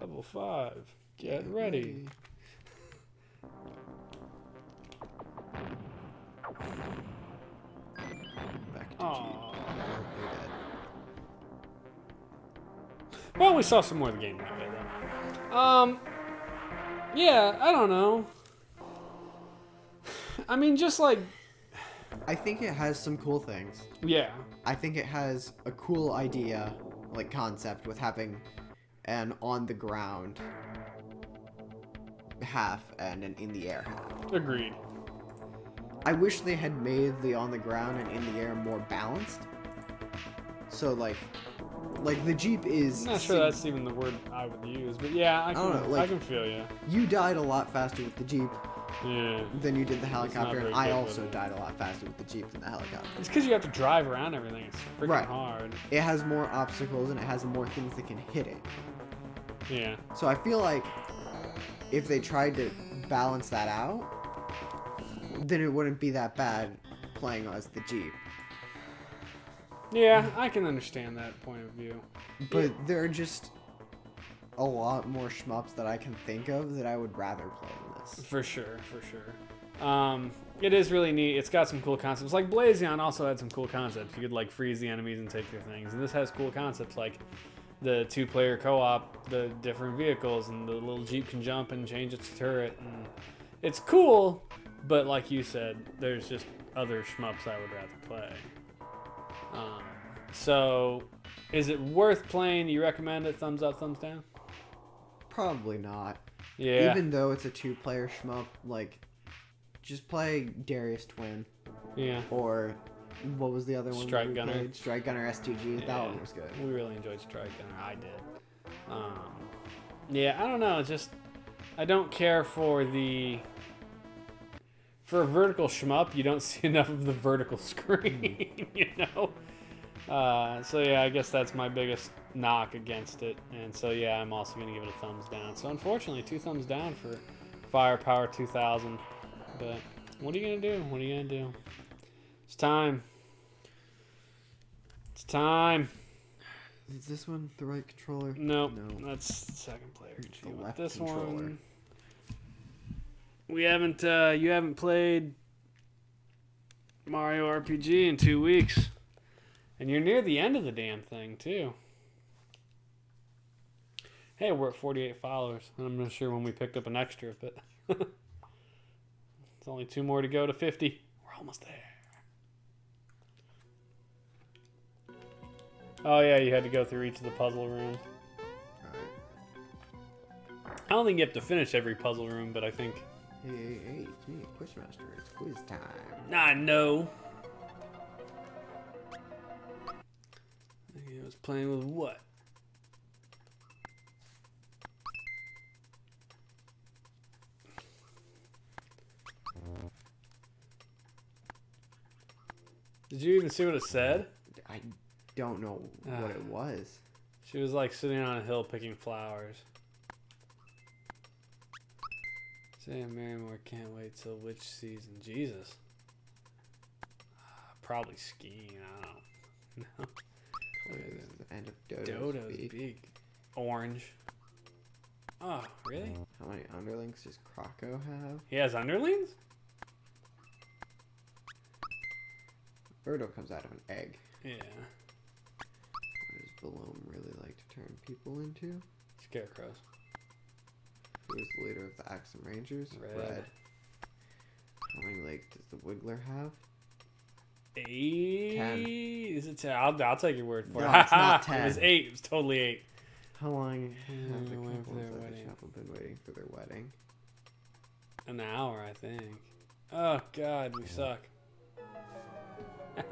A: Level 5. Get ready.
B: Back to
A: Aww.
B: G. They're dead.
A: Well, we saw some more of the game that way, though. Yeah, I don't know. I mean, just like...
B: I think it has some cool things.
A: Yeah.
B: I think it has a cool idea, like concept, with having an on-the-ground half and an in-the-air half.
A: Agreed.
B: I wish they had made the on-the-ground and in-the-air more balanced. So, like the Jeep is...
A: I'm not sure that's even the word I would use, but yeah, I can feel you.
B: You died a lot faster with the Jeep
A: Yeah.
B: than you did the helicopter, and
A: very
B: I
A: good
B: also
A: with it.
B: died a lot faster with the Jeep than the helicopter.
A: It's because you have to drive around everything. It's freaking
B: Right.
A: hard.
B: It has more obstacles, and it has more things that can hit it.
A: Yeah.
B: So I feel like if they tried to balance that out, then it wouldn't be that bad playing as the Jeep.
A: Yeah, I can understand that point of view.
B: But there are just a lot more shmups that I can think of that I would rather play than this.
A: For sure, for sure. It is really neat. It's got some cool concepts. Like Blazion also had some cool concepts. You could like freeze the enemies and take their things. And this has cool concepts like the 2-player co-op, the different vehicles, and the little Jeep can jump and change its turret. And it's cool, but like you said, there's just other shmups I would rather play. So, is it worth playing? Do you recommend it? Thumbs up, thumbs down?
B: Probably not.
A: Yeah.
B: Even though it's a 2-player shmup, like, just play Darius Twin.
A: Yeah.
B: Or, what was the other one?
A: Strike Gunner.
B: Played? Strike Gunner STG.
A: Yeah.
B: That one was good.
A: We really enjoyed Strike Gunner. I did. Yeah, I don't know. It's just, I don't care for for a vertical shmup, you don't see enough of the vertical screen, you know? So yeah, I guess that's my biggest knock against it. And so yeah, I'm also going to give it a thumbs down. So unfortunately, 2 thumbs down for Firepower 2000. But what are you going to do? What are you going to do? It's time. It's time.
B: Is this one the right controller?
A: Nope,
B: No.
A: that's the second player.
B: It's the
A: You want
B: left
A: this
B: controller.
A: one. We haven't. You haven't played Mario RPG in 2 weeks, and you're near the end of the damn thing too. Hey, we're at 48 followers, and I'm not sure when we picked up an extra, but it's only 2 more to go to 50. We're almost there. Oh yeah, you had to go through each of the puzzle rooms.
B: Alright.
A: I don't think you have to finish every puzzle room, but I think.
B: Hey, it's me, Quizmaster. It's quiz time.
A: I know. I was playing with what? Did you even see what it said?
B: I don't know what it was.
A: She was like sitting on a hill picking flowers. Sam Marymore can't wait till which season? Jesus. Probably skiing. I don't know.
B: This is the end of
A: Dodo's big. Orange. Oh, really?
B: How many underlings does Croco have?
A: He has underlings?
B: Birdo comes out of an egg.
A: Yeah.
B: What does Balloon really like to turn people into?
A: Scarecrows.
B: Who is the leader of the Axum Rangers?
A: Red.
B: How many legs does the Wiggler have?
A: 8?
B: 10.
A: Is it 10? I'll take your word for it.
B: No, it's not 10.
A: It was 8. It was totally 8.
B: How long have the
A: waiting for
B: couples
A: their
B: at the
A: wedding.
B: chapel been waiting for their wedding?
A: An hour, I think. Oh, God, we suck.
B: Okay,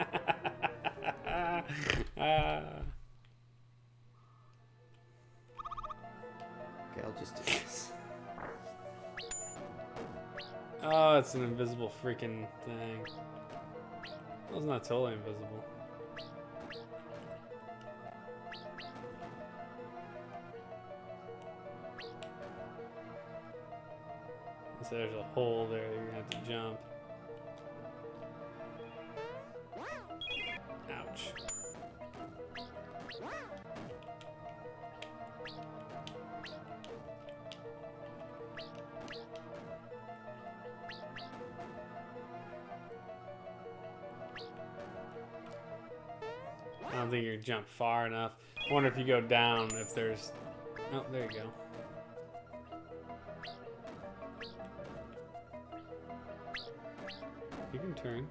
B: I'll just do this.
A: Oh, it's an invisible freaking thing. Well, it's not totally invisible. So there's a hole there you're gonna have to jump. Ouch. I don't think you can jump far enough. I wonder if you go down, if there's... Oh, there you go. You can turn.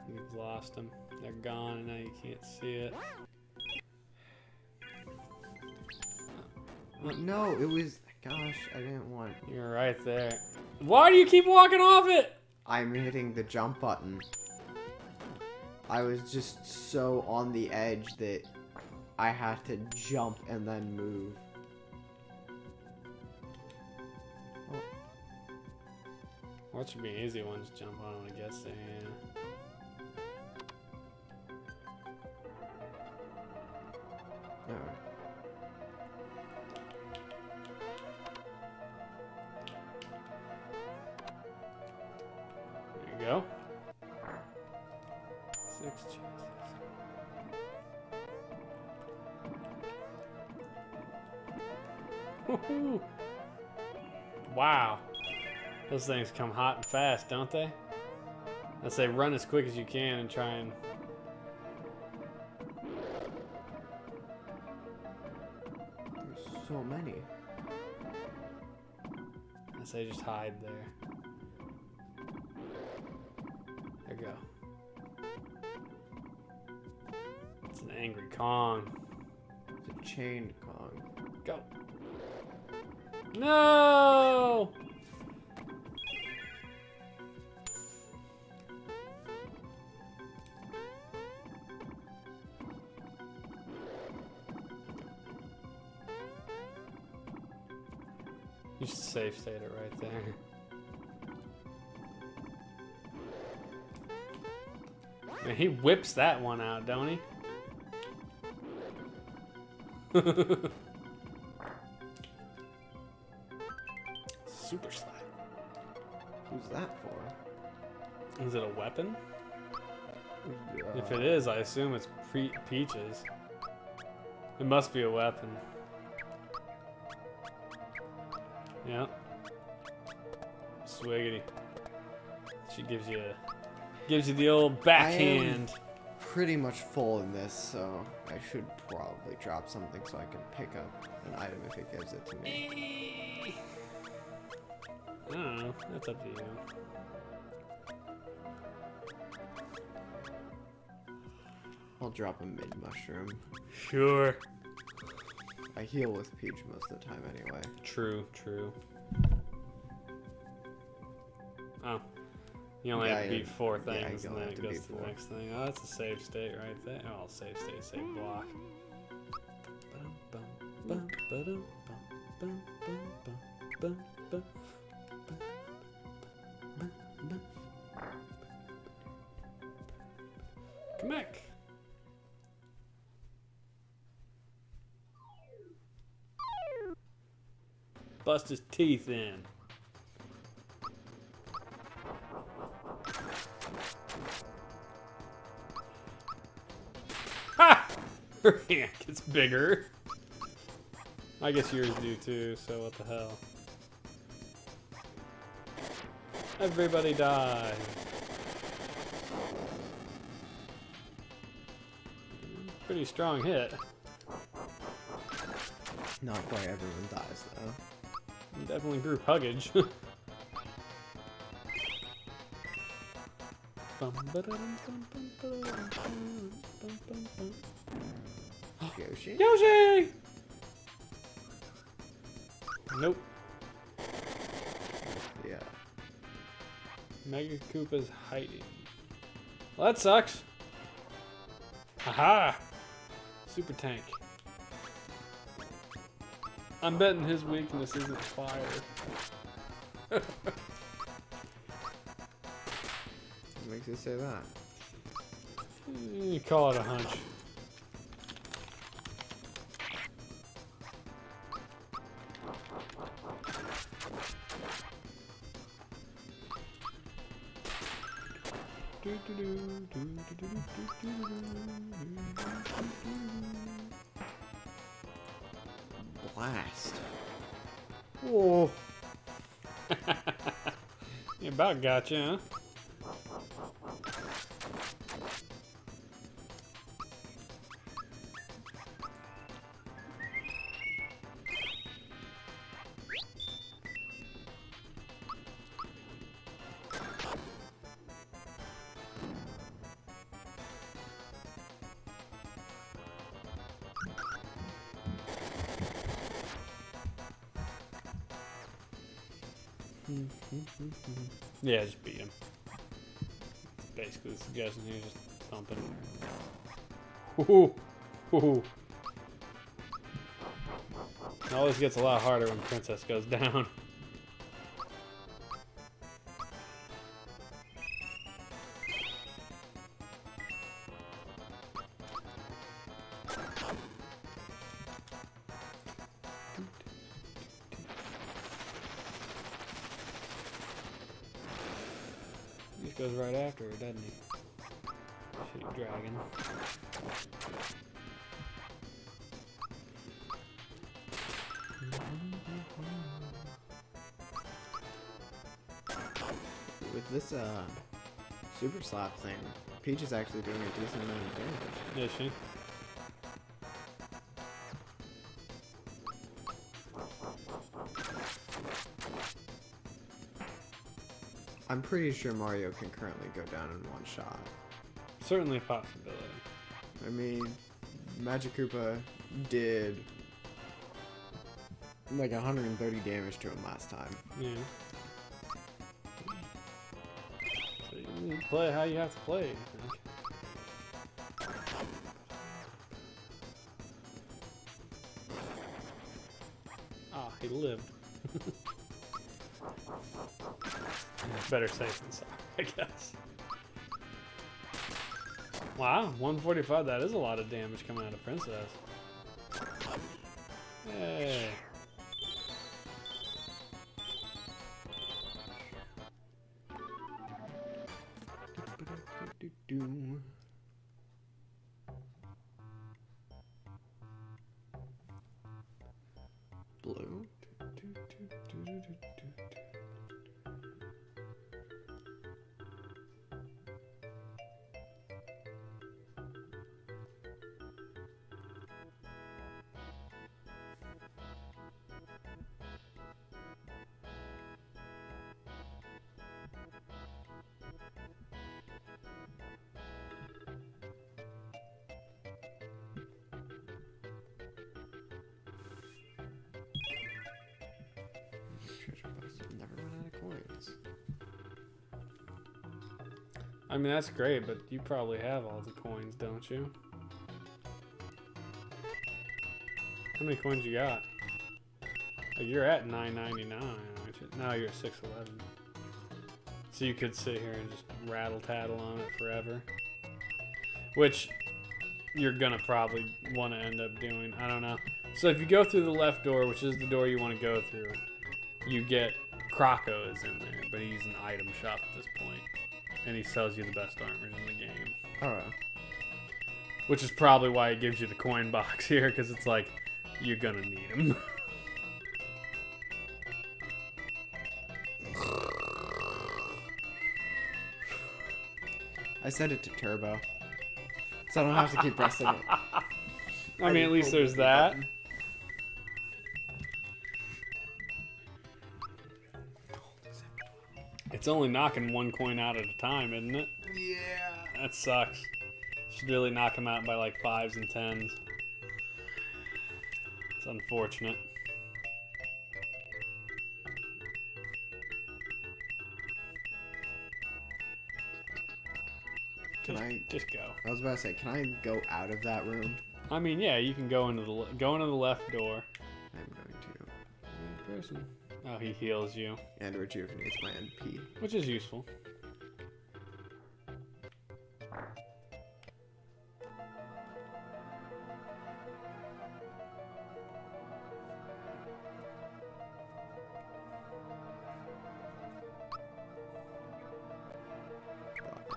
A: You've lost them. They're gone and now you can't see it.
B: No, it was... Gosh, I didn't want...
A: You're right there. Why do you keep walking off it?
B: I'm hitting the jump button. I was just so on the edge that I had to jump and then move. Oh.
A: What should be easy ones to jump on when it gets there, yeah.
B: Alright.
A: There you go. 6 chances. Woohoo! Wow. Those things come hot and fast, don't they? I say run as quick as you can and try and...
B: There's so many.
A: I say just hide there. There you go. It's an angry Kong.
B: It's a chained Kong.
A: Go. No! You should safe state it right there. Man, he whips that one out, don't he? Super slap.
B: Who's that for?
A: Is it a weapon? If it is, I assume it's Peaches. It must be a weapon. Yeah. Swiggity. She gives you the old backhand.
B: Pretty much full in this, so I should probably drop something so I can pick up an item if it gives it to me.
A: I don't know. That's up to you.
B: I'll drop a mid mushroom.
A: Sure.
B: I heal with Peach most of the time anyway.
A: True. Oh. You only have to beat 4 things and then it goes to the next thing. Oh, that's a save state right there. Oh, save state, save block. Come back. Bust his teeth in. Ha! Her hand gets bigger. I guess yours do too, so what the hell. Everybody die. Pretty strong hit.
B: Not quite everyone dies though.
A: Definitely group huggage.
B: Yoshi?
A: Yoshi! Nope.
B: Yeah.
A: Mega Koopa's hiding. Well, that sucks. Haha! Super tank. I'm betting his weakness isn't fire.
B: What makes you say that?
A: You call it a hunch.
B: Blast. Oh.
A: You about got you, huh? Yeah, just beat him. That's basically the suggestion here, just thumping. Woohoo! Woohoo! It always gets a lot harder when Princess goes down. He just goes right after her, doesn't he? Shitty dragon.
B: With this super slap thing, Peach is actually doing a decent amount of damage.
A: Is she?
B: I'm pretty sure Mario can currently go down in one shot.
A: Certainly a possibility.
B: I mean, Magic Koopa did like 130 damage to him last time.
A: Yeah. So you need to play how you have to play, I think. Ah, he lived. Better safe than sorry, I guess. Wow, 145, that is a lot of damage coming out of Princess. Hey.
B: Do. Blue. Treasure box will never run out of coins.
A: I mean, that's great, but you probably have all the coins, don't you? How many coins you got? Like, you're at 9.99, aren't you? No, you're at 6.11. So you could sit here and just rattle tattle on it forever. Which you're gonna probably want to end up doing. I don't know. So if you go through the left door, which is the door you want to go through, you get Croco is in there, but he's an item shop at this point, and he sells you the best armors in the game.
B: Oh.
A: Which is probably why he gives you the coin box here, because it's like you're gonna need him.
B: I set it to turbo, so I don't have to keep pressing it.
A: I mean, at least there's that.
B: Button.
A: It's only knocking one coin out at a time, isn't it?
B: Yeah.
A: That sucks. Should really knock them out by like 5s and 10s. It's unfortunate. Just go.
B: I was about to say, can I go out of that room?
A: I mean, yeah, you can go into the left door.
B: I'm going to.
A: Person. Oh, he heals you,
B: And rejuvenates my NP.
A: which is useful.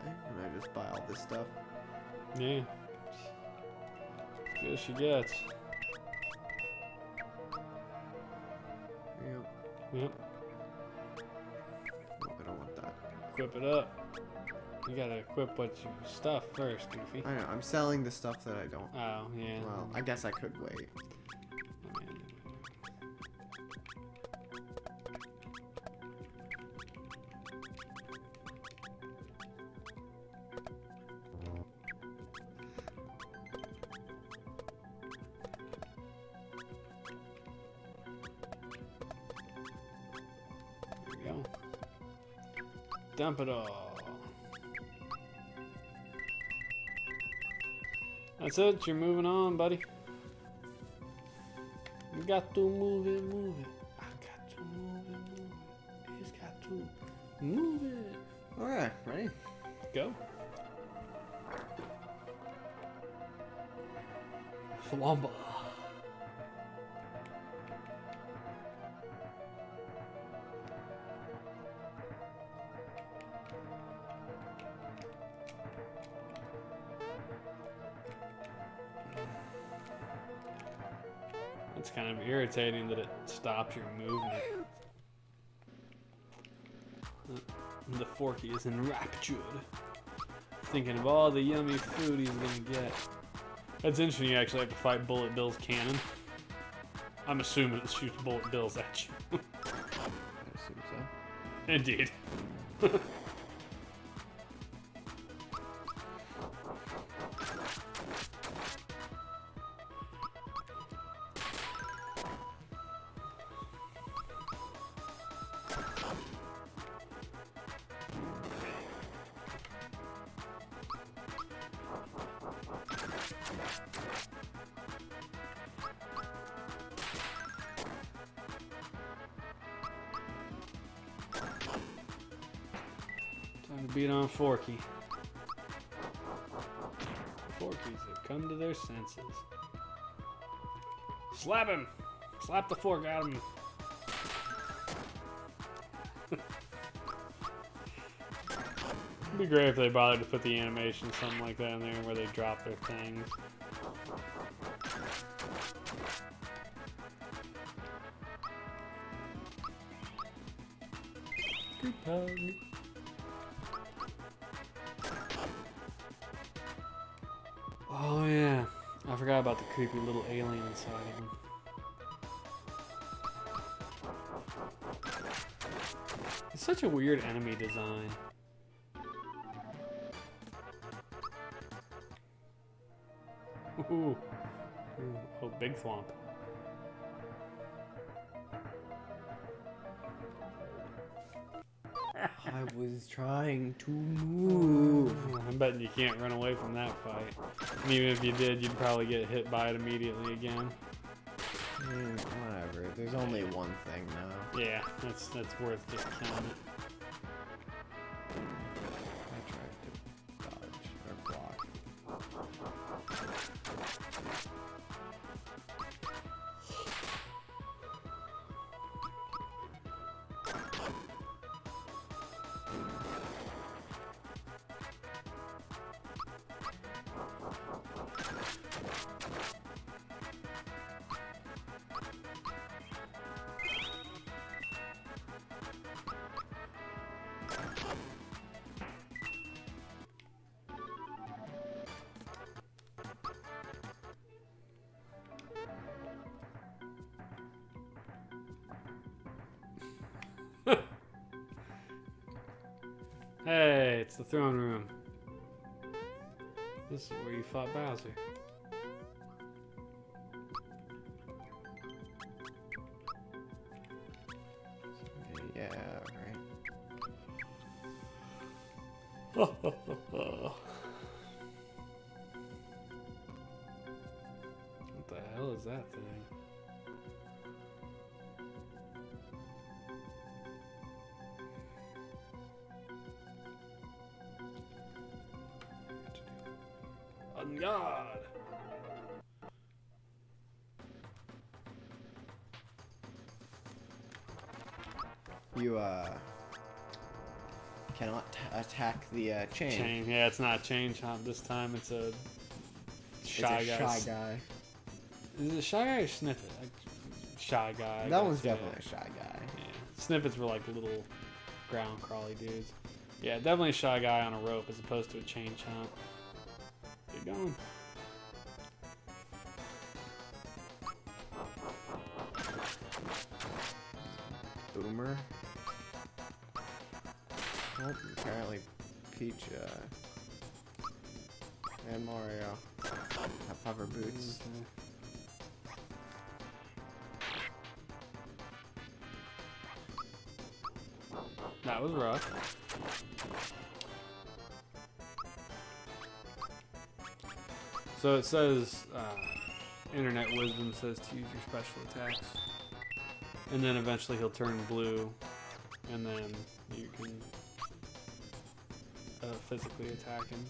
B: And I just buy all this stuff.
A: Yeah. As good as she gets.
B: Yep.
A: Yep.
B: No, I don't want that.
A: Equip it up. You gotta equip what you stuff first, Goofy.
B: I know, I'm selling the stuff that I don't.
A: Oh, yeah.
B: Well, I guess I could wait.
A: There we go. Dump it all. That's it. You're moving on, buddy. You got to move it, move it. I got to move it, move it. He's got to move it.
B: Okay, ready?
A: Go. Flamba. It's kind of irritating that it stops your movement. The Forky is enraptured, thinking of all the yummy food he's gonna get. That's interesting. You actually have to fight Bullet Bill's cannon. I'm assuming it shoots Bullet Bills at you.
B: I assume so.
A: Indeed. Time to beat on Forky. Forkies have come to their senses. Slap him! Slap the fork out of him. be great if they bothered to put the animation, something like that in there, where they drop their things. Group hug. Oh yeah, I forgot about the creepy little alien inside of him. It's such a weird enemy design. Ooh. Ooh. Oh, big thwomp.
B: I was trying to move.
A: I'm betting you can't run away from that fight. And even if you did, you'd probably get hit by it immediately again.
B: Whatever. There's only one thing now.
A: Yeah, that's worth just killing it.
B: I tried to dodge or block.
A: Hey, it's the throne room. This is where you fought Bowser.
B: Yeah, right.
A: What the hell is that thing? On guard.
B: You cannot attack the chain.
A: Yeah, it's not a chain chomp this time. It's a shy guy.
B: Shy guy.
A: Is it a shy guy or sniffet? Like, shy guy.
B: That one's definitely a shy guy.
A: Yeah. Sniffets were like little ground crawly dudes. Yeah, definitely a shy guy on a rope as opposed to a chain chomp. Get going.
B: Boomer. Oh, apparently Peach and Mario have hover boots.
A: That was rough. So it says, Internet Wisdom says to use your special attacks. And then eventually he'll turn blue. And then you can physically attack him.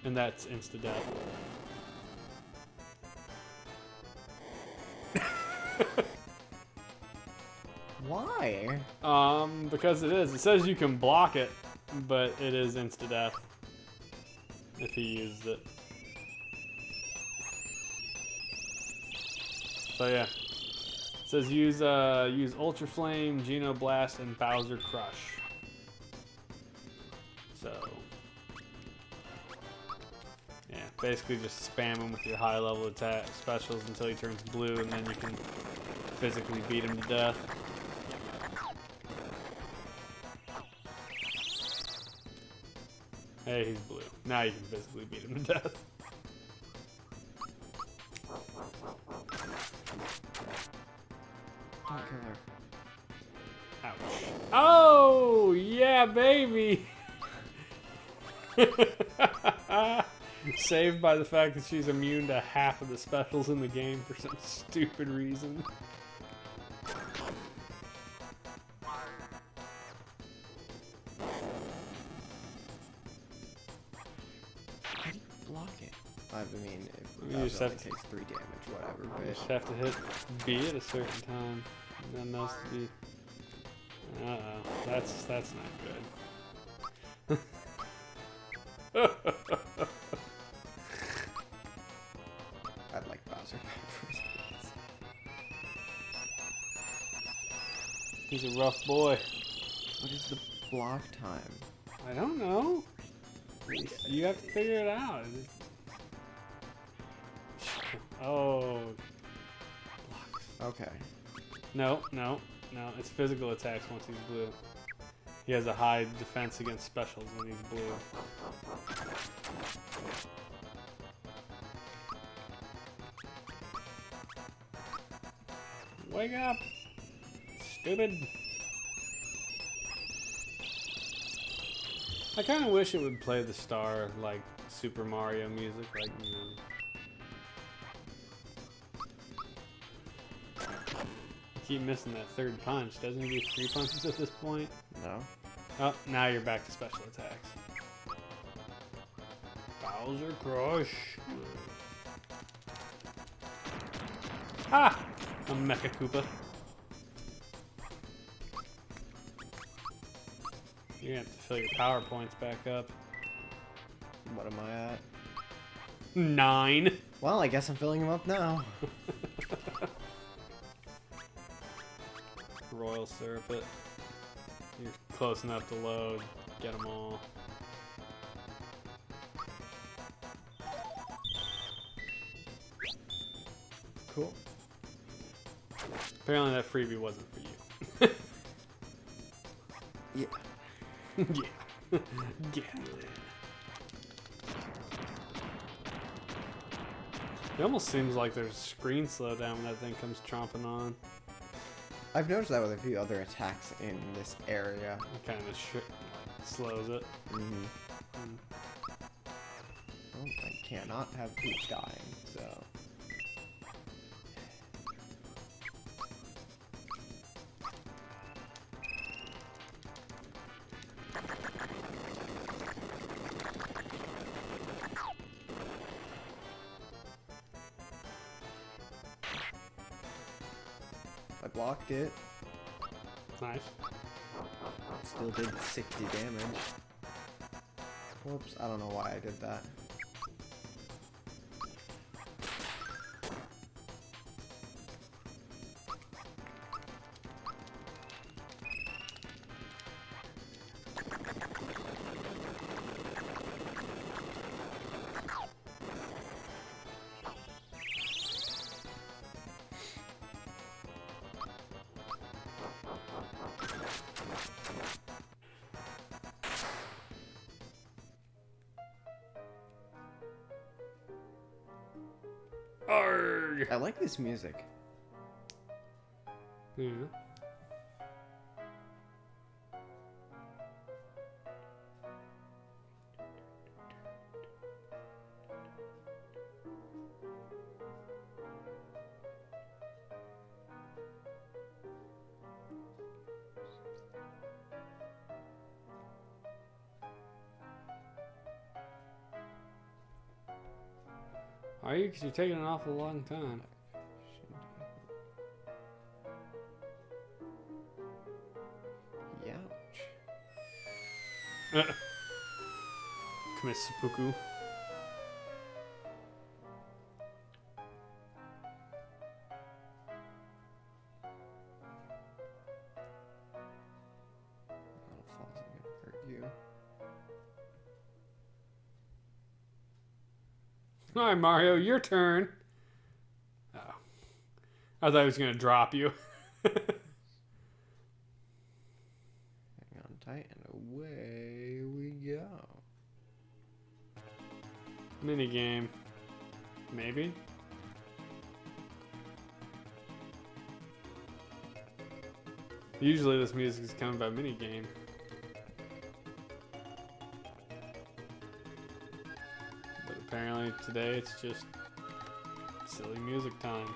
A: And that's insta-death.
B: Why?
A: Because it is. It says you can block it, but it is insta-death if he used it. So yeah. It says use Ultra Flame, Geno Blast, and Bowser Crush. So yeah, basically just spam him with your high level attack specials until he turns blue, and then you can physically beat him to death. Hey, he's blue. Now you can physically beat him to death.
B: Don't kill her.
A: Ouch. Oh, yeah, baby! Saved by the fact that she's immune to half of the specials in the game for some stupid reason.
B: How do you block it? I have I mean,
A: You
B: if
A: just
B: that only
A: have to-
B: takes 3 damage, whatever.
A: You
B: But
A: just have to hit B at a certain time. And then those to be. That's not good.
B: I'd like Bowser back first, please.
A: He's a rough boy.
B: What is the block time?
A: I don't know. You have to figure it out. Oh. Blocks.
B: Okay.
A: No. It's physical attacks once he's blue. He has a high defense against specials when he's blue. Wake up! Stupid! I kind of wish it would play the star like Super Mario music, like, you know. Keep missing that third punch. Doesn't he do 3 punches at this point?
B: No.
A: Oh, now you're back to special attacks. Bowser Crush. Ha! I'm Mecha Koopa. You're gonna have to fill your power points back up.
B: What am I at?
A: 9.
B: Well, I guess I'm filling them up now.
A: Royal syrup it. You're close enough to load. Get them all.
B: Cool.
A: Apparently that freebie wasn't for you.
B: Yeah.
A: Yeah. Yeah. It almost seems like there's screen slowdown when that thing comes chomping on.
B: I've noticed that with a few other attacks in this area.
A: It kind of slows it.
B: Mm-hmm. Oh, I cannot have Peach dying, so... I blocked it.
A: Nice.
B: Still did 60 damage. Whoops, I don't know why I did that.
A: Arrgh.
B: I like this music.
A: Yeah. Are you? Because you're taking an awful long time.
B: Youch.
A: Commit seppuku.
B: Waterfall's gonna hurt you.
A: All right, Mario, your turn. Oh, I thought he was gonna drop you.
B: Hang on tight, and away we go.
A: Mini game, maybe. Usually this music is coming by mini game. But apparently today it's just silly music time.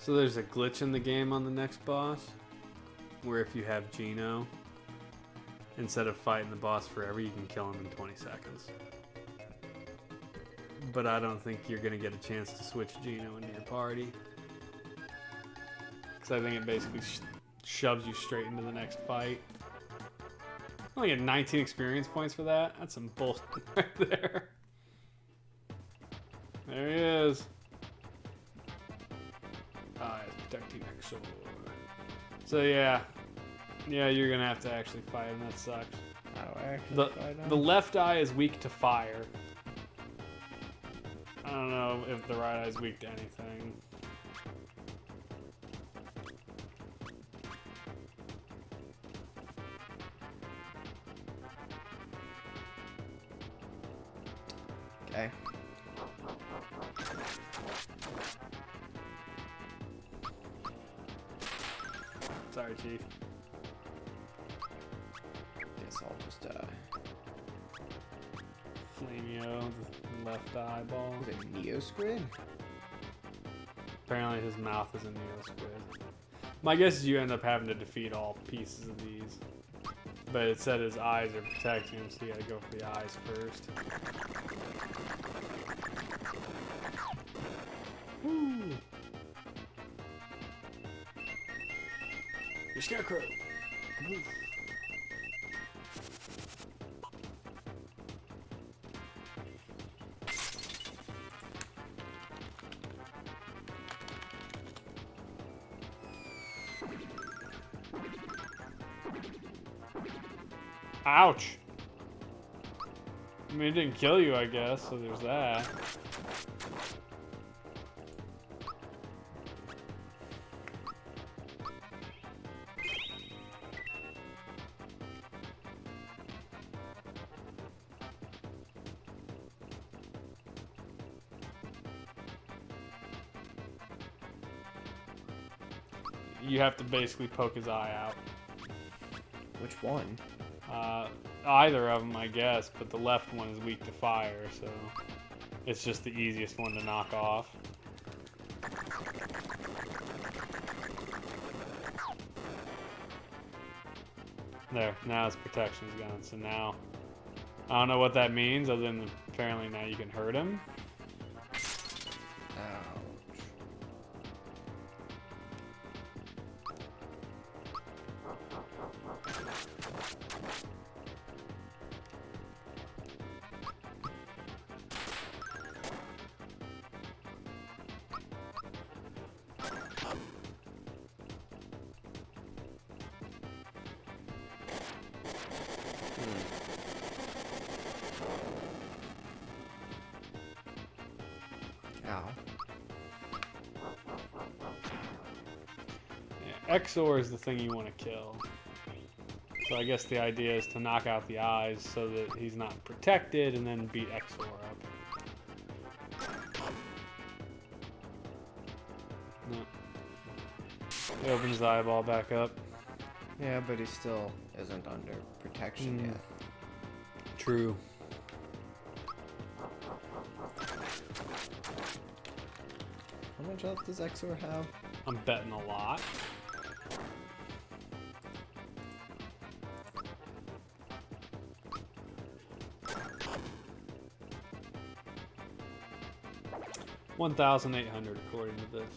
A: So there's a glitch in the game on the next boss, where if you have Geno, instead of fighting the boss forever, you can kill him in 20 seconds. But I don't think you're going to get a chance to switch Geno into your party. Because I think it basically shoves you straight into the next fight. I only get 19 experience points for that. That's some bullshit right there. There he is. Ah, it's protecting Exor. So yeah. Yeah, you're going to have to actually fight him. That sucks. The left eye is weak to fire. I don't know if the right eye is weak to anything.
B: Okay.
A: Sorry, Chief.
B: Guess I'll just
A: Flamio, the left eyeball.
B: is it Neosquid?
A: Apparently his mouth is a Neosquid. My guess is you end up having to defeat all pieces of these. But it said his eyes are protecting him, so you gotta go for the eyes first. Woo! Your Scarecrow! Move. Ouch! I mean, it didn't kill you, I guess, so there's that. You have to basically poke his eye out.
B: Which one?
A: Either of them, I guess, but the left one is weak to fire, so it's just the easiest one to knock off. There, now his protection's gone, so now I don't know what that means, other than apparently now you can hurt him.
B: Ow.
A: Yeah, Exor is the thing you want to kill. So I guess the idea is to knock out the eyes so that he's not protected and then beat Exor up. No. He opens his eyeball back up.
B: Yeah, but he still isn't under protection yet.
A: True.
B: How much health does Exor have?
A: I'm betting a lot. $1,800 according to this.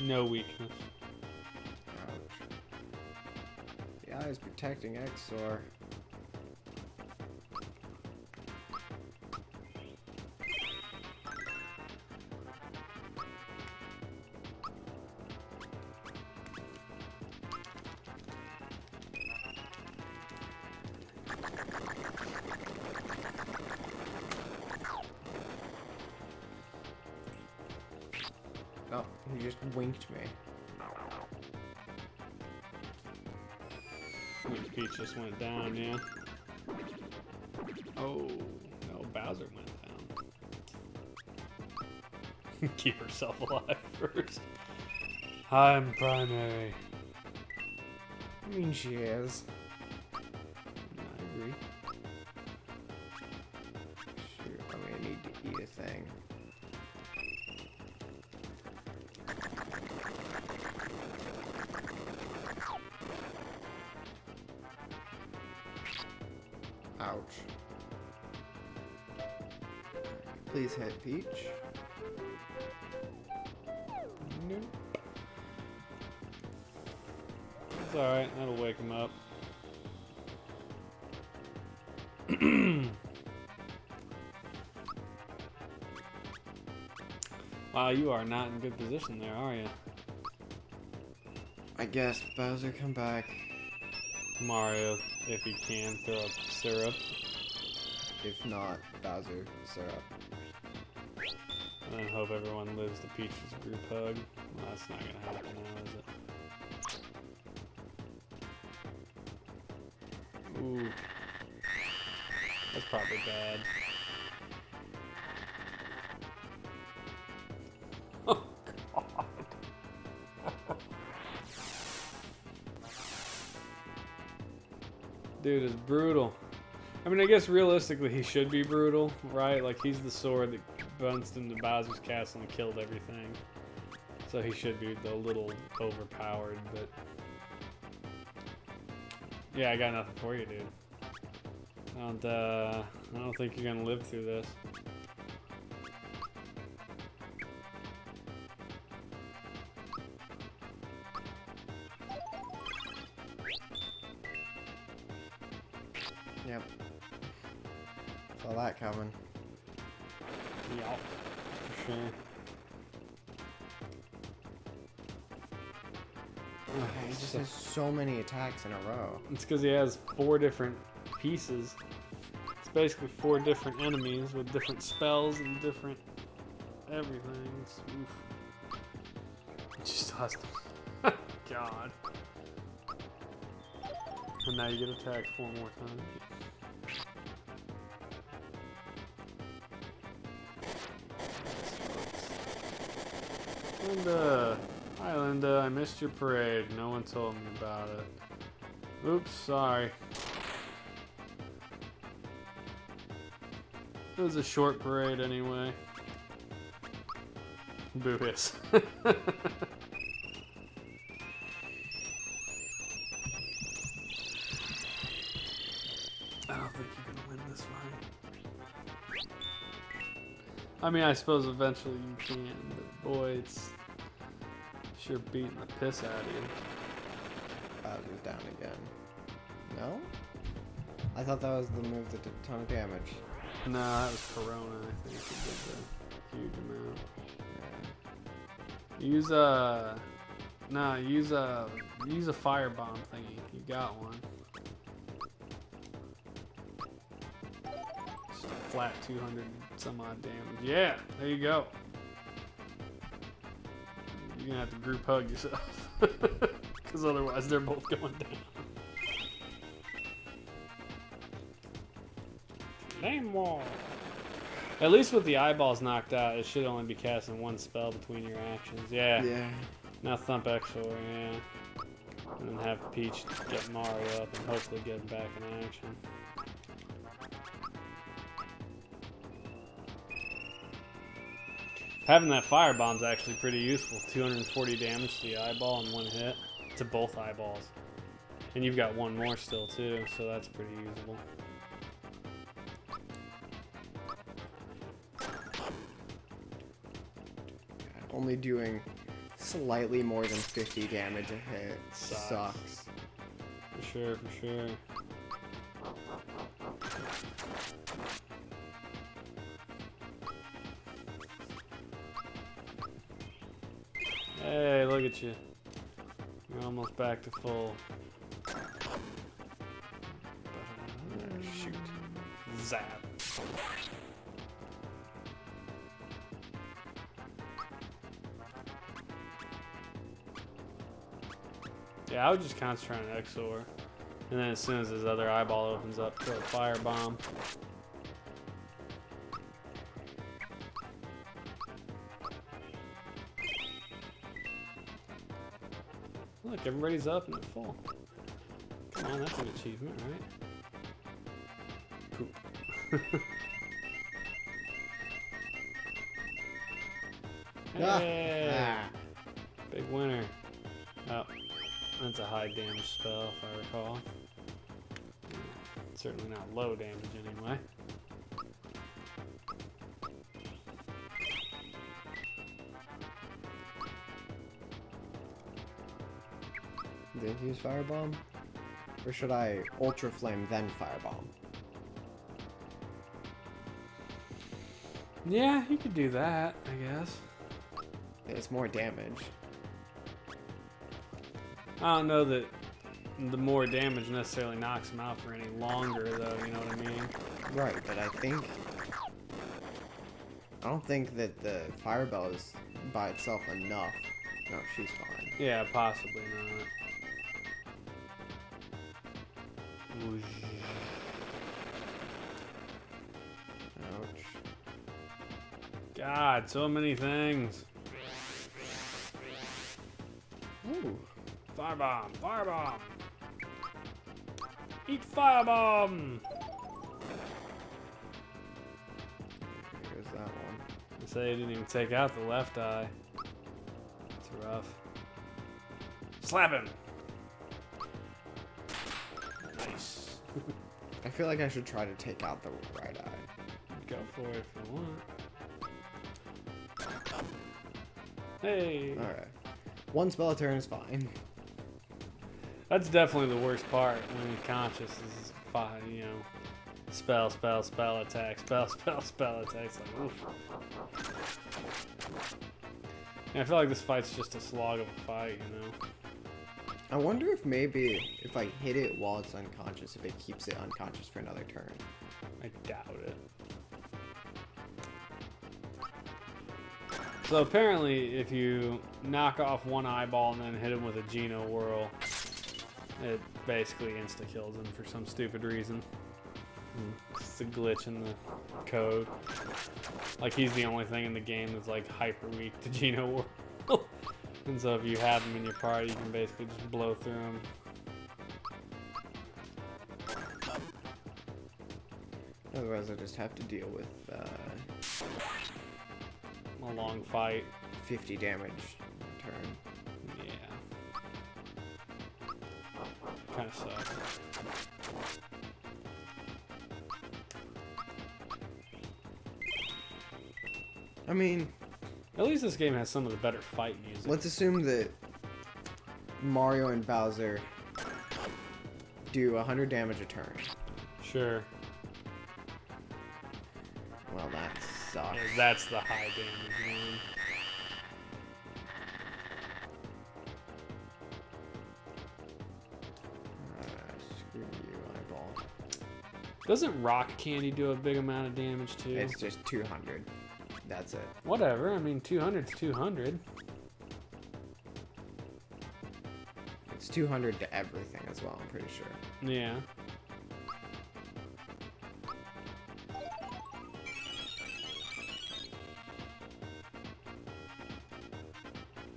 A: No weakness.
B: Ouch. The eye is protecting Exor. Oh, he just winked me.
A: Peach just went down, yeah. Oh, no, Bowser went down. Keep herself alive first. I'm primary.
B: I mean, she is.
A: I agree.
B: Shoot, I'm gonna need to eat a thing. Ouch. Please hit Peach.
A: Nope. It's alright, that'll wake him up. Wow, you are not in good position there, are you?
B: I guess Bowser, come back.
A: Mario, if he can, throw up syrup.
B: If not, Bowser, syrup.
A: And then hope everyone lives to Peach's group hug. Well, that's not gonna happen now, is it? Ooh. That's probably bad. Oh, God. Dude is brutal. I mean, I guess realistically he should be brutal, right? Like, he's the sword that bunched into Bowser's castle and killed everything. So he should be a little overpowered, but... Yeah, I got nothing for you, dude. I don't think you're gonna live through this.
B: Yep. Saw that coming.
A: Yeah, for sure.
B: He just has so many attacks in a row.
A: It's because he has 4 different pieces. It's basically 4 different enemies with different spells and different everything. Oof. Just has to... God. And now you get attacked 4 more times. Linda! Hi Linda, I missed your parade. No one told me about it. Oops, sorry. It was a short parade anyway. Boo hiss. I don't think you're gonna win this fight. I mean, I suppose eventually you can, but boy, it's sure beating the piss out of you.
B: Bowser's down again. No? I thought that was the move that did a ton of damage.
A: No, that was Corona, I think. It did the huge amount.
B: Yeah.
A: Use a... No, use a firebomb thingy. You got one. Just a flat 200 some odd damage. Yeah, there you go. You're gonna have to group hug yourself. Because otherwise they're both going down. Flame wall. At least with the eyeballs knocked out, it should only be casting 1 spell between your actions. Yeah.
B: Yeah.
A: Now Thump Exor, yeah. And then have Peach get Mario up and hopefully get him back in action. Having that firebomb's actually pretty useful. 240 damage to the eyeball in 1 hit. To both eyeballs. And you've got 1 more still too, so that's pretty usable.
B: Only doing slightly more than 50 damage a hit sucks.
A: For sure, for sure. Hey, look at you. You're almost back to full. Shoot. Zap. Yeah, I would just concentrate on Exor. And then as soon as his other eyeball opens up, throw a firebomb. Look, everybody's up and at full. Come on, that's an achievement, right? Poop. Hey, big winner. Oh, that's a high damage spell if I recall. Certainly not low damage anyway.
B: Did he use Firebomb? Or should I Ultra Flame then Firebomb?
A: Yeah, you could do that, I guess.
B: It's more damage.
A: I don't know that the more damage necessarily knocks him out for any longer, though, you know what I mean?
B: Right, but I don't think that the Fire Bell is by itself enough. No, she's fine.
A: Yeah, possibly not. Whoosh.
B: Ouch.
A: God, so many things.
B: Ooh.
A: Firebomb! Firebomb! Eat firebomb!
B: Here's that one.
A: They say he didn't even take out the left eye. It's rough. Slap him! Nice.
B: I feel like I should try to take out the right eye.
A: Go for it if you want. Hey!
B: Alright. One spell a turn is fine.
A: That's definitely the worst part when he's conscious is fine, you know. Spell, attack, spell, attack. It's like, oof. And I feel like this fight's just a slog of a fight, you know.
B: I wonder if maybe if I hit it while it's unconscious, if it keeps it unconscious for another turn.
A: I doubt it. So apparently, if you knock off one eyeball and then hit him with a Geno Whirl, it basically insta-kills him for some stupid reason. It's a glitch in the code. Like, he's the only thing in the game that's like hyper weak to Geno Whirl. And so if you have him in your party, you can basically just blow through him.
B: Otherwise, I just have to deal with
A: A long fight.
B: 50 damage a turn.
A: Yeah. Kind of sucks.
B: I mean,
A: At least this game has some of the better fight music.
B: let's assume that Mario and Bowser do 100 damage a turn.
A: Sure.
B: Well, that sucks.
A: Yeah, that's the high damage one.
B: Screw you, eyeball.
A: Doesn't rock candy do a big amount of damage too?
B: It's just 200. That's it.
A: Whatever. I mean, 200's 200.
B: It's 200 to everything as well, I'm pretty sure.
A: Yeah.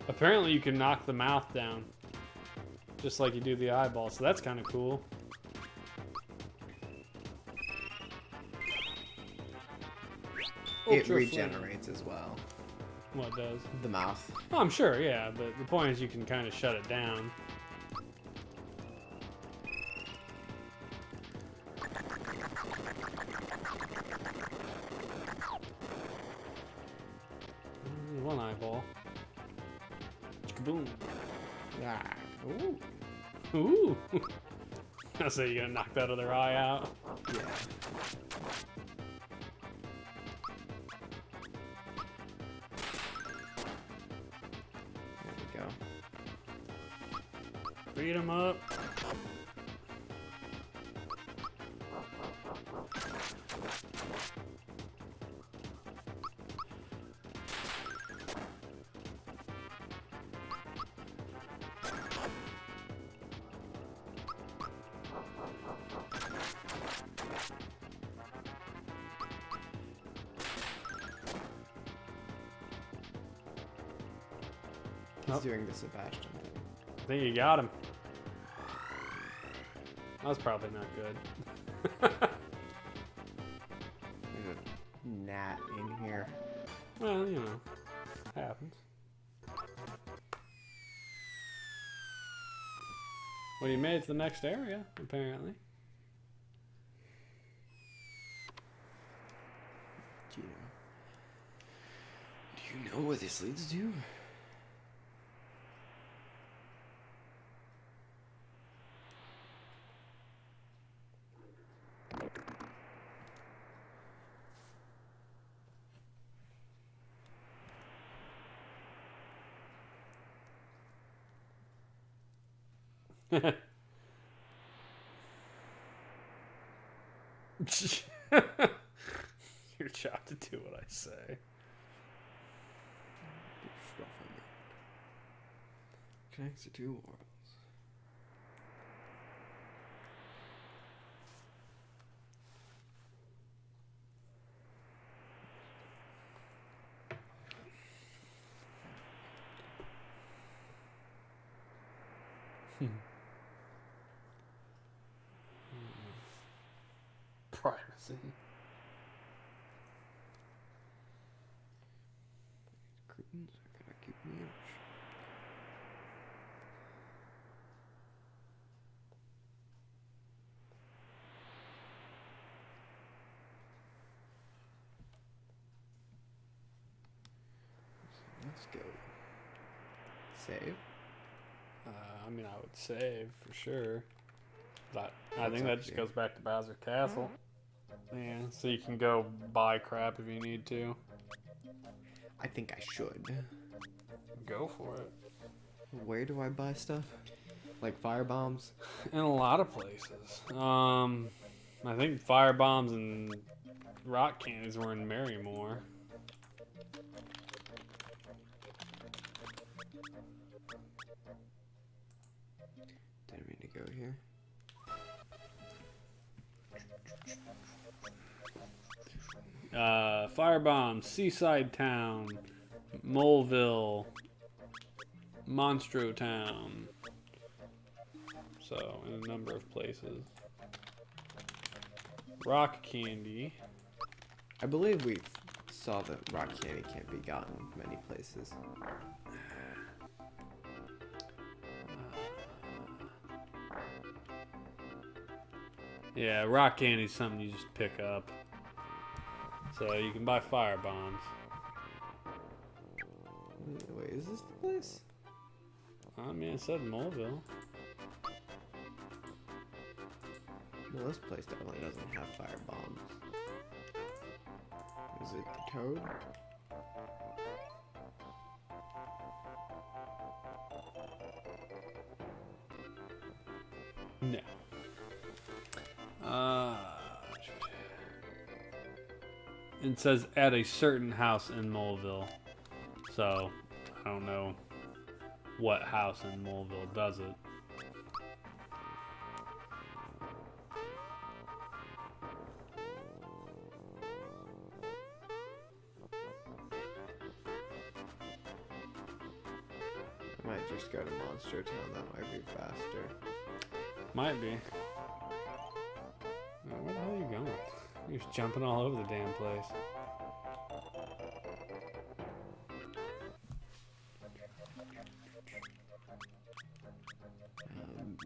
A: Apparently you can knock the mouth down. Just like you do the eyeball, so that's kind of cool.
B: It
A: Ultra
B: regenerates as well.
A: Flame. What does?
B: The mouth.
A: Oh, I'm sure, yeah, but the point is you can kind of shut it down. One eyeball. Kaboom.
B: Ah. Ooh.
A: Ooh. So you're gonna knock that other eye out?
B: Yeah. There we go.
A: Beat him up.
B: He's
A: Nope.
B: doing the Sebastian thing.
A: I think you got him. That was probably not good.
B: There's a gnat in here.
A: Well, you know. Happens. Well, you made it to the next area, apparently.
B: Do you know where this leads to?
A: Your job to do what I say.
B: Connects the two worlds.
A: Privacy.
B: Curtains are gonna keep me out. Let's go. Save.
A: I mean, I would save for sure. But I
B: What's
A: think
B: up
A: that just
B: here?
A: goes back to Bowser Castle. Yeah, so you can go buy crap if you need to.
B: I think I should.
A: Go for it.
B: Where do I buy stuff? Like fire bombs?
A: In a lot of places. I think fire bombs and rock candies were in Marymore.
B: Didn't mean to go here.
A: Firebomb, Seaside Town, Moleville, Monstro Town. So, in a number of places. Rock candy.
B: I believe we saw that rock candy can't be gotten many places.
A: Yeah, rock candy is something you just pick up. So you can buy fire bombs.
B: Wait, is this the place?
A: I mean, it said Moleville.
B: No, this place definitely doesn't have fire bombs. Is it the Toad?
A: No. It says at a certain house in Moleville. So, I don't know what house in Moleville does it.
B: I might just go to Monster Town, that might be faster.
A: Might be. Now, where the hell are you going? You're just jumping all over the damn place.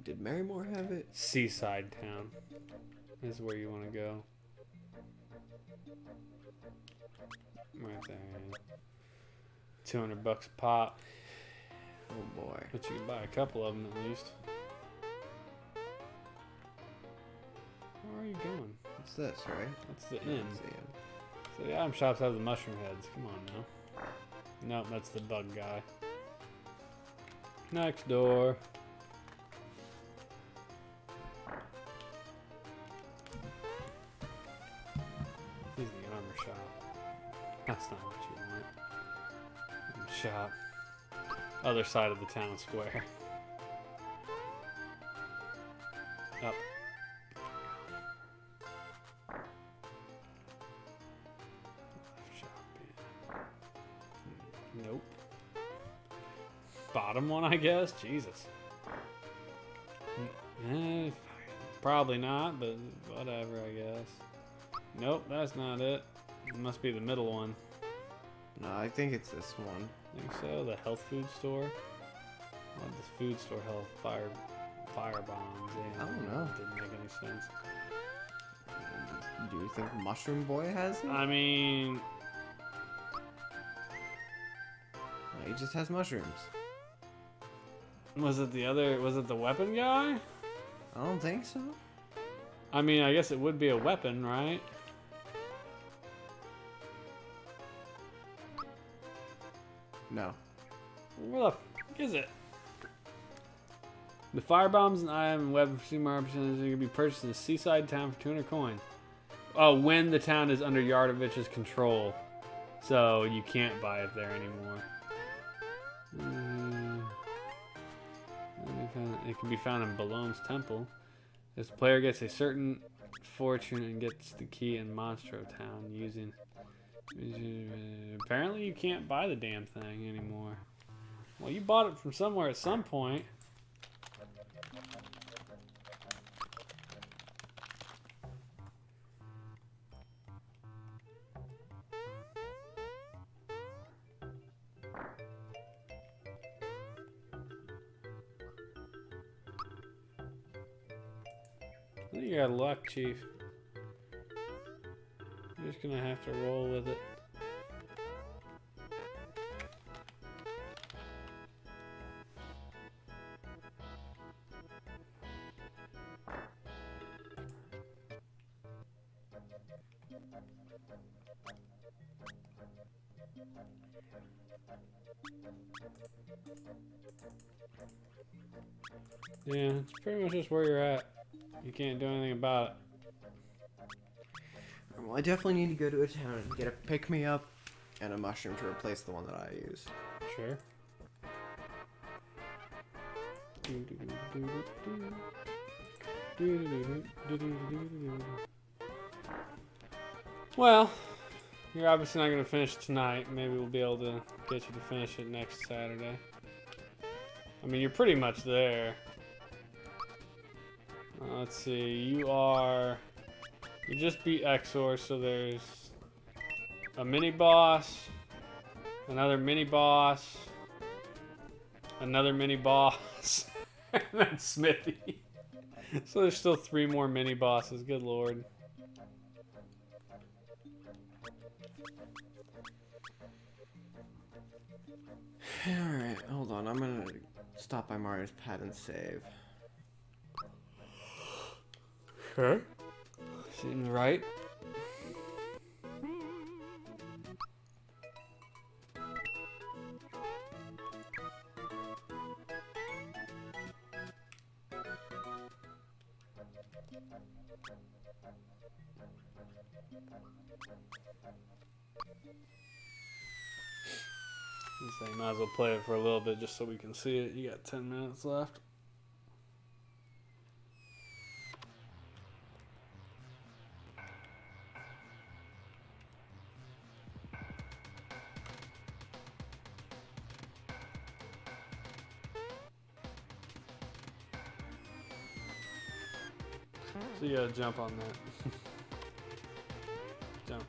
B: Did Marymore have it?
A: Seaside Town is where you want to go. Right there. Yeah. $200 a pop.
B: Oh boy.
A: But you can buy a couple of them at least. Where are you going?
B: What's this, right?
A: That's the
B: Yeah,
A: inn.
B: that's the inn.
A: So the item shops have the mushroom heads. Come on now. Nope, that's the bug guy. Next door. He's the armor shop. That's not what you want. Armor shop. Other side of the town square. Up. Shop, yeah. Nope. Bottom one, I guess. Jesus. Probably not, but whatever, I guess. Nope, that's not it. It must be the middle one.
B: No, I think it's this one.
A: I think so. The health food store. Well, the food store health fire bombs. Yeah,
B: I don't know.
A: Didn't make any sense.
B: Do you think Mushroom Boy has it?
A: I mean,
B: No, he just has mushrooms.
A: was it the weapon guy?
B: I don't think so.
A: I mean, I guess it would be a weapon, right?
B: No.
A: Where the f is it? The firebombs and item and weapon for Super opportunities can be purchased in a seaside town for 200 coins. Oh, when the town is under Yardovich's control. So you can't buy it there anymore. It can be found in Ballone's temple. This player gets a certain fortune and gets the key in Monstro Town using... Apparently you can't buy the damn thing anymore. Well, you bought it from somewhere at some point. I think you got luck, Chief. You're just gonna have to roll with it. Yeah, it's pretty much just where you're at. You can't do anything about it.
B: Well, I definitely need to go to a town and get a pick-me-up and a mushroom to replace the one that I use.
A: Sure. Well, you're obviously not going to finish tonight. Maybe we'll be able to get you to finish it next Saturday. I mean, you're pretty much there. Let's see. You just beat Exor, so there's a mini boss, another mini boss, another mini boss, and then Smithy. So there's still 3 more mini bosses. Good lord.
B: Alright, hold on. I'm gonna stop by Mario's pad and save.
A: Okay. Seems right. So you might as well play it for a little bit just so we can see it. You got 10 minutes left. So you gotta jump on that. Jump.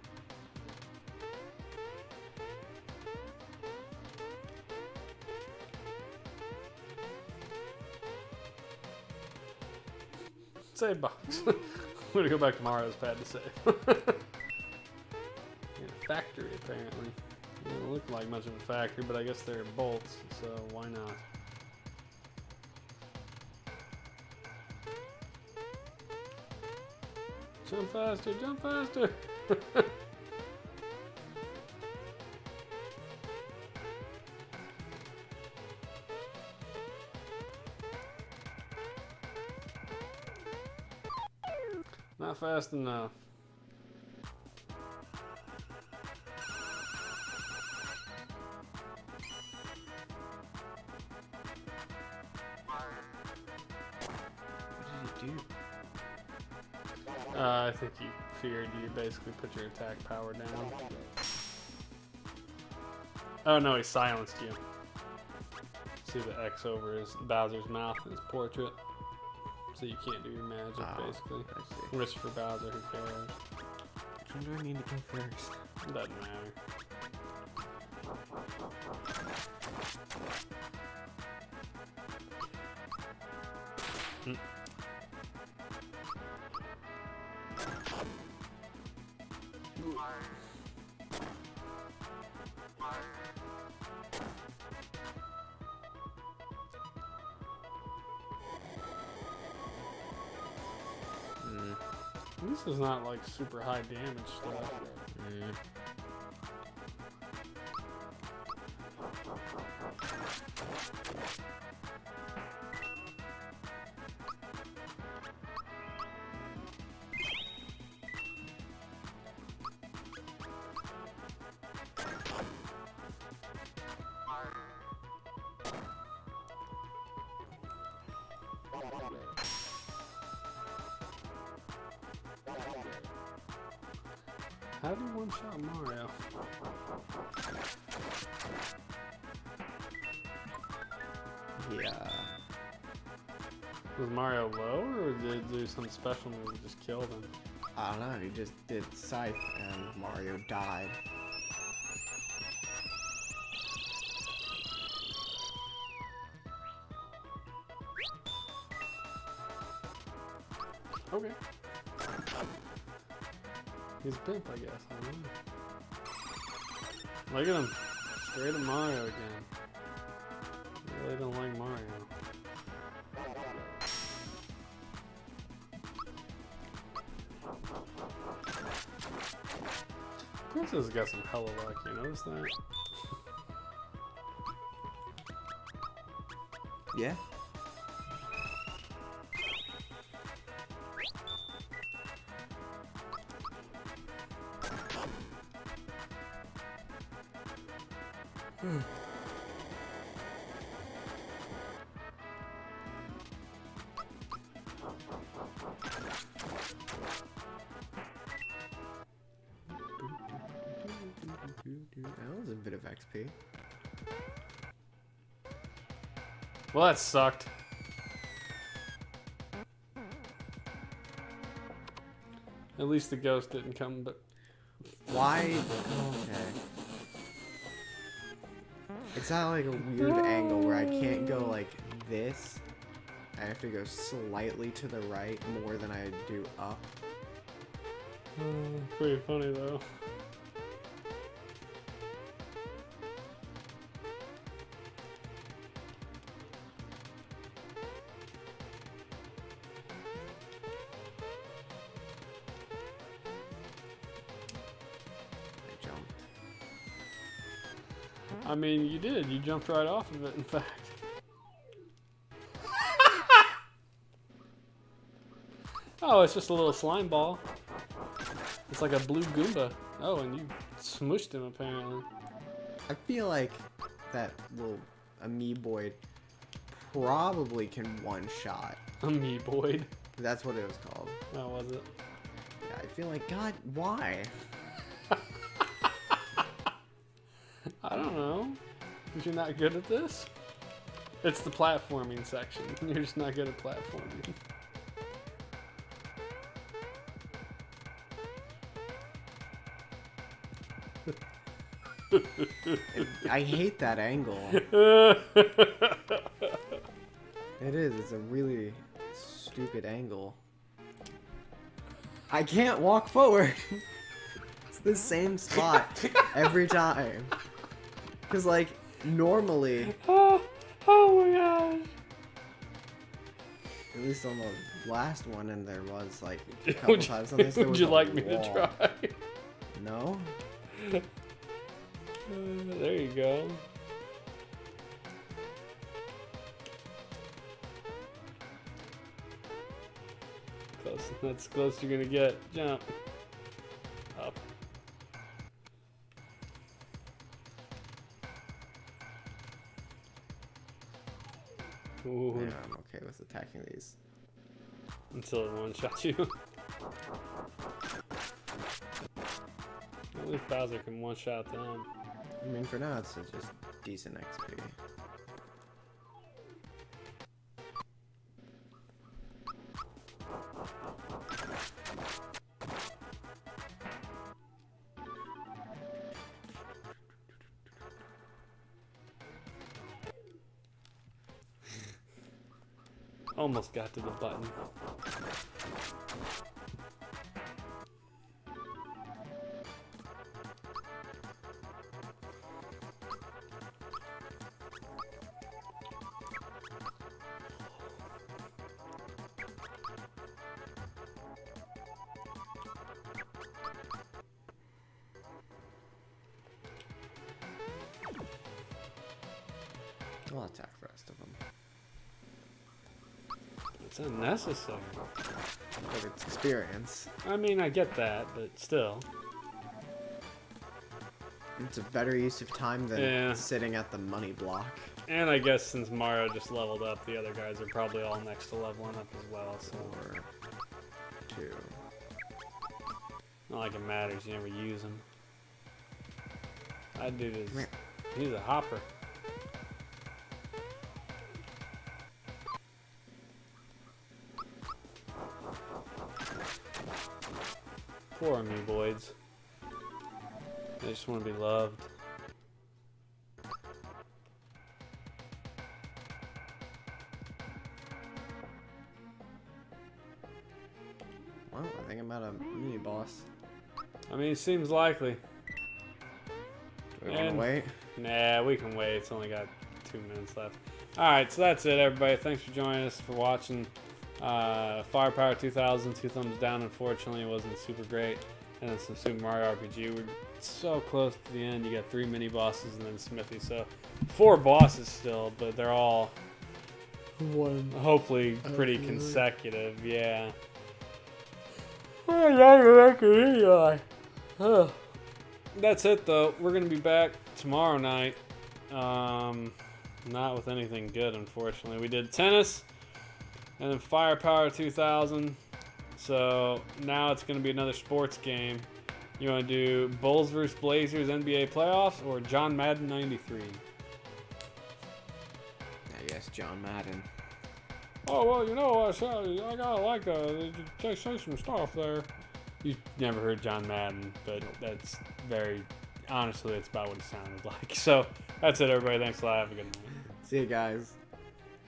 A: Save box. I'm gonna go back to Mario's pad to save. Yeah, factory apparently. It doesn't look like much of a factory, but I guess they're bolts, so why not? Jump faster, jump faster! Not fast enough.
B: What did he do?
A: I think he feared you basically put your attack power down. Oh no, he silenced you. See the X over his Bowser's mouth in his portrait. So you can't do your magic, basically.
B: I see.
A: Risk for Bowser, who cares?
B: Which one do I need to go first?
A: It doesn't matter. This is not like super high damage stuff. How do you one-shot Mario?
B: Yeah.
A: Was Mario low, or did it do some special move that just killed him?
B: I don't know. He just did Scythe and Mario died.
A: Okay. He's a pimp, I guess. I don't know. Look at him. Straight at Mario again. I really don't like Mario. Princess has got some hella luck, you notice that?
B: Yeah. That was a bit of XP.
A: Well, that sucked. At least the ghost didn't come, but...
B: Why? Okay. It's not like a weird angle where I can't go like this. I have to go slightly to the right more than I do up.
A: Pretty funny, though.
B: I jumped.
A: I mean, you did. You jumped right off of it, in fact. Oh, it's just a little slime ball. It's like a blue Goomba. Oh, and you smushed him, apparently.
B: I feel like that little amoeboid probably can one-shot.
A: Amoeboid.
B: That's what it was called.
A: Oh, was it?
B: Yeah, I feel like, God, why?
A: I don't know. Because you're not good at this? It's the platforming section. You're just not good at platforming.
B: I hate that angle. It is. It's a really stupid angle. I can't walk forward. It's the same spot every time. Because, like, normally...
A: Oh my gosh.
B: At least on the last one, and there was, like, a couple times on this, there
A: Would
B: was
A: you
B: a
A: like me to
B: wall.
A: try?
B: No?
A: There you go. Close. That's as close you're gonna get. Jump. Up. Ooh.
B: Yeah, I'm okay with attacking these.
A: Until it one-shots you. At least Bowser can one-shot them.
B: I mean, for now, it's just decent XP.
A: Almost got to the button.
B: I'll attack the rest of them.
A: It's unnecessary.
B: But it's experience.
A: I mean, I get that, but still.
B: It's a better use of time than sitting at the money block.
A: And I guess since Mario just leveled up, the other guys are probably all next to leveling up as well. So
B: 4, 2.
A: not like it matters. You never use them. That dude is. He's a hopper. Poor amoeboids. They just want to be loved.
B: Well, I think I'm at a mini boss.
A: I mean, it seems likely.
B: Do we want to wait?
A: Nah, we can wait. It's only got 2 minutes left. Alright, so that's it, everybody. Thanks for joining us, for watching. Firepower 2000, 2 thumbs down. Unfortunately, it wasn't super great. And then some Super Mario RPG. We're so close to the end. You got 3 mini bosses and then Smithy. So 4 bosses still, but they're all hopefully pretty consecutive. Yeah. That's it though. We're gonna be back tomorrow night. Not with anything good, unfortunately. We did tennis and then Firepower 2000. So now it's going to be another sports game. You want to do Bulls vs. Blazers NBA playoffs or John Madden 93?
B: I guess John Madden.
A: Oh, well, you know, I got to like say some stuff there. You never heard John Madden, but that's honestly, it's about what he sounded like. So that's it, everybody. Thanks a lot. Have a good night.
B: See you guys.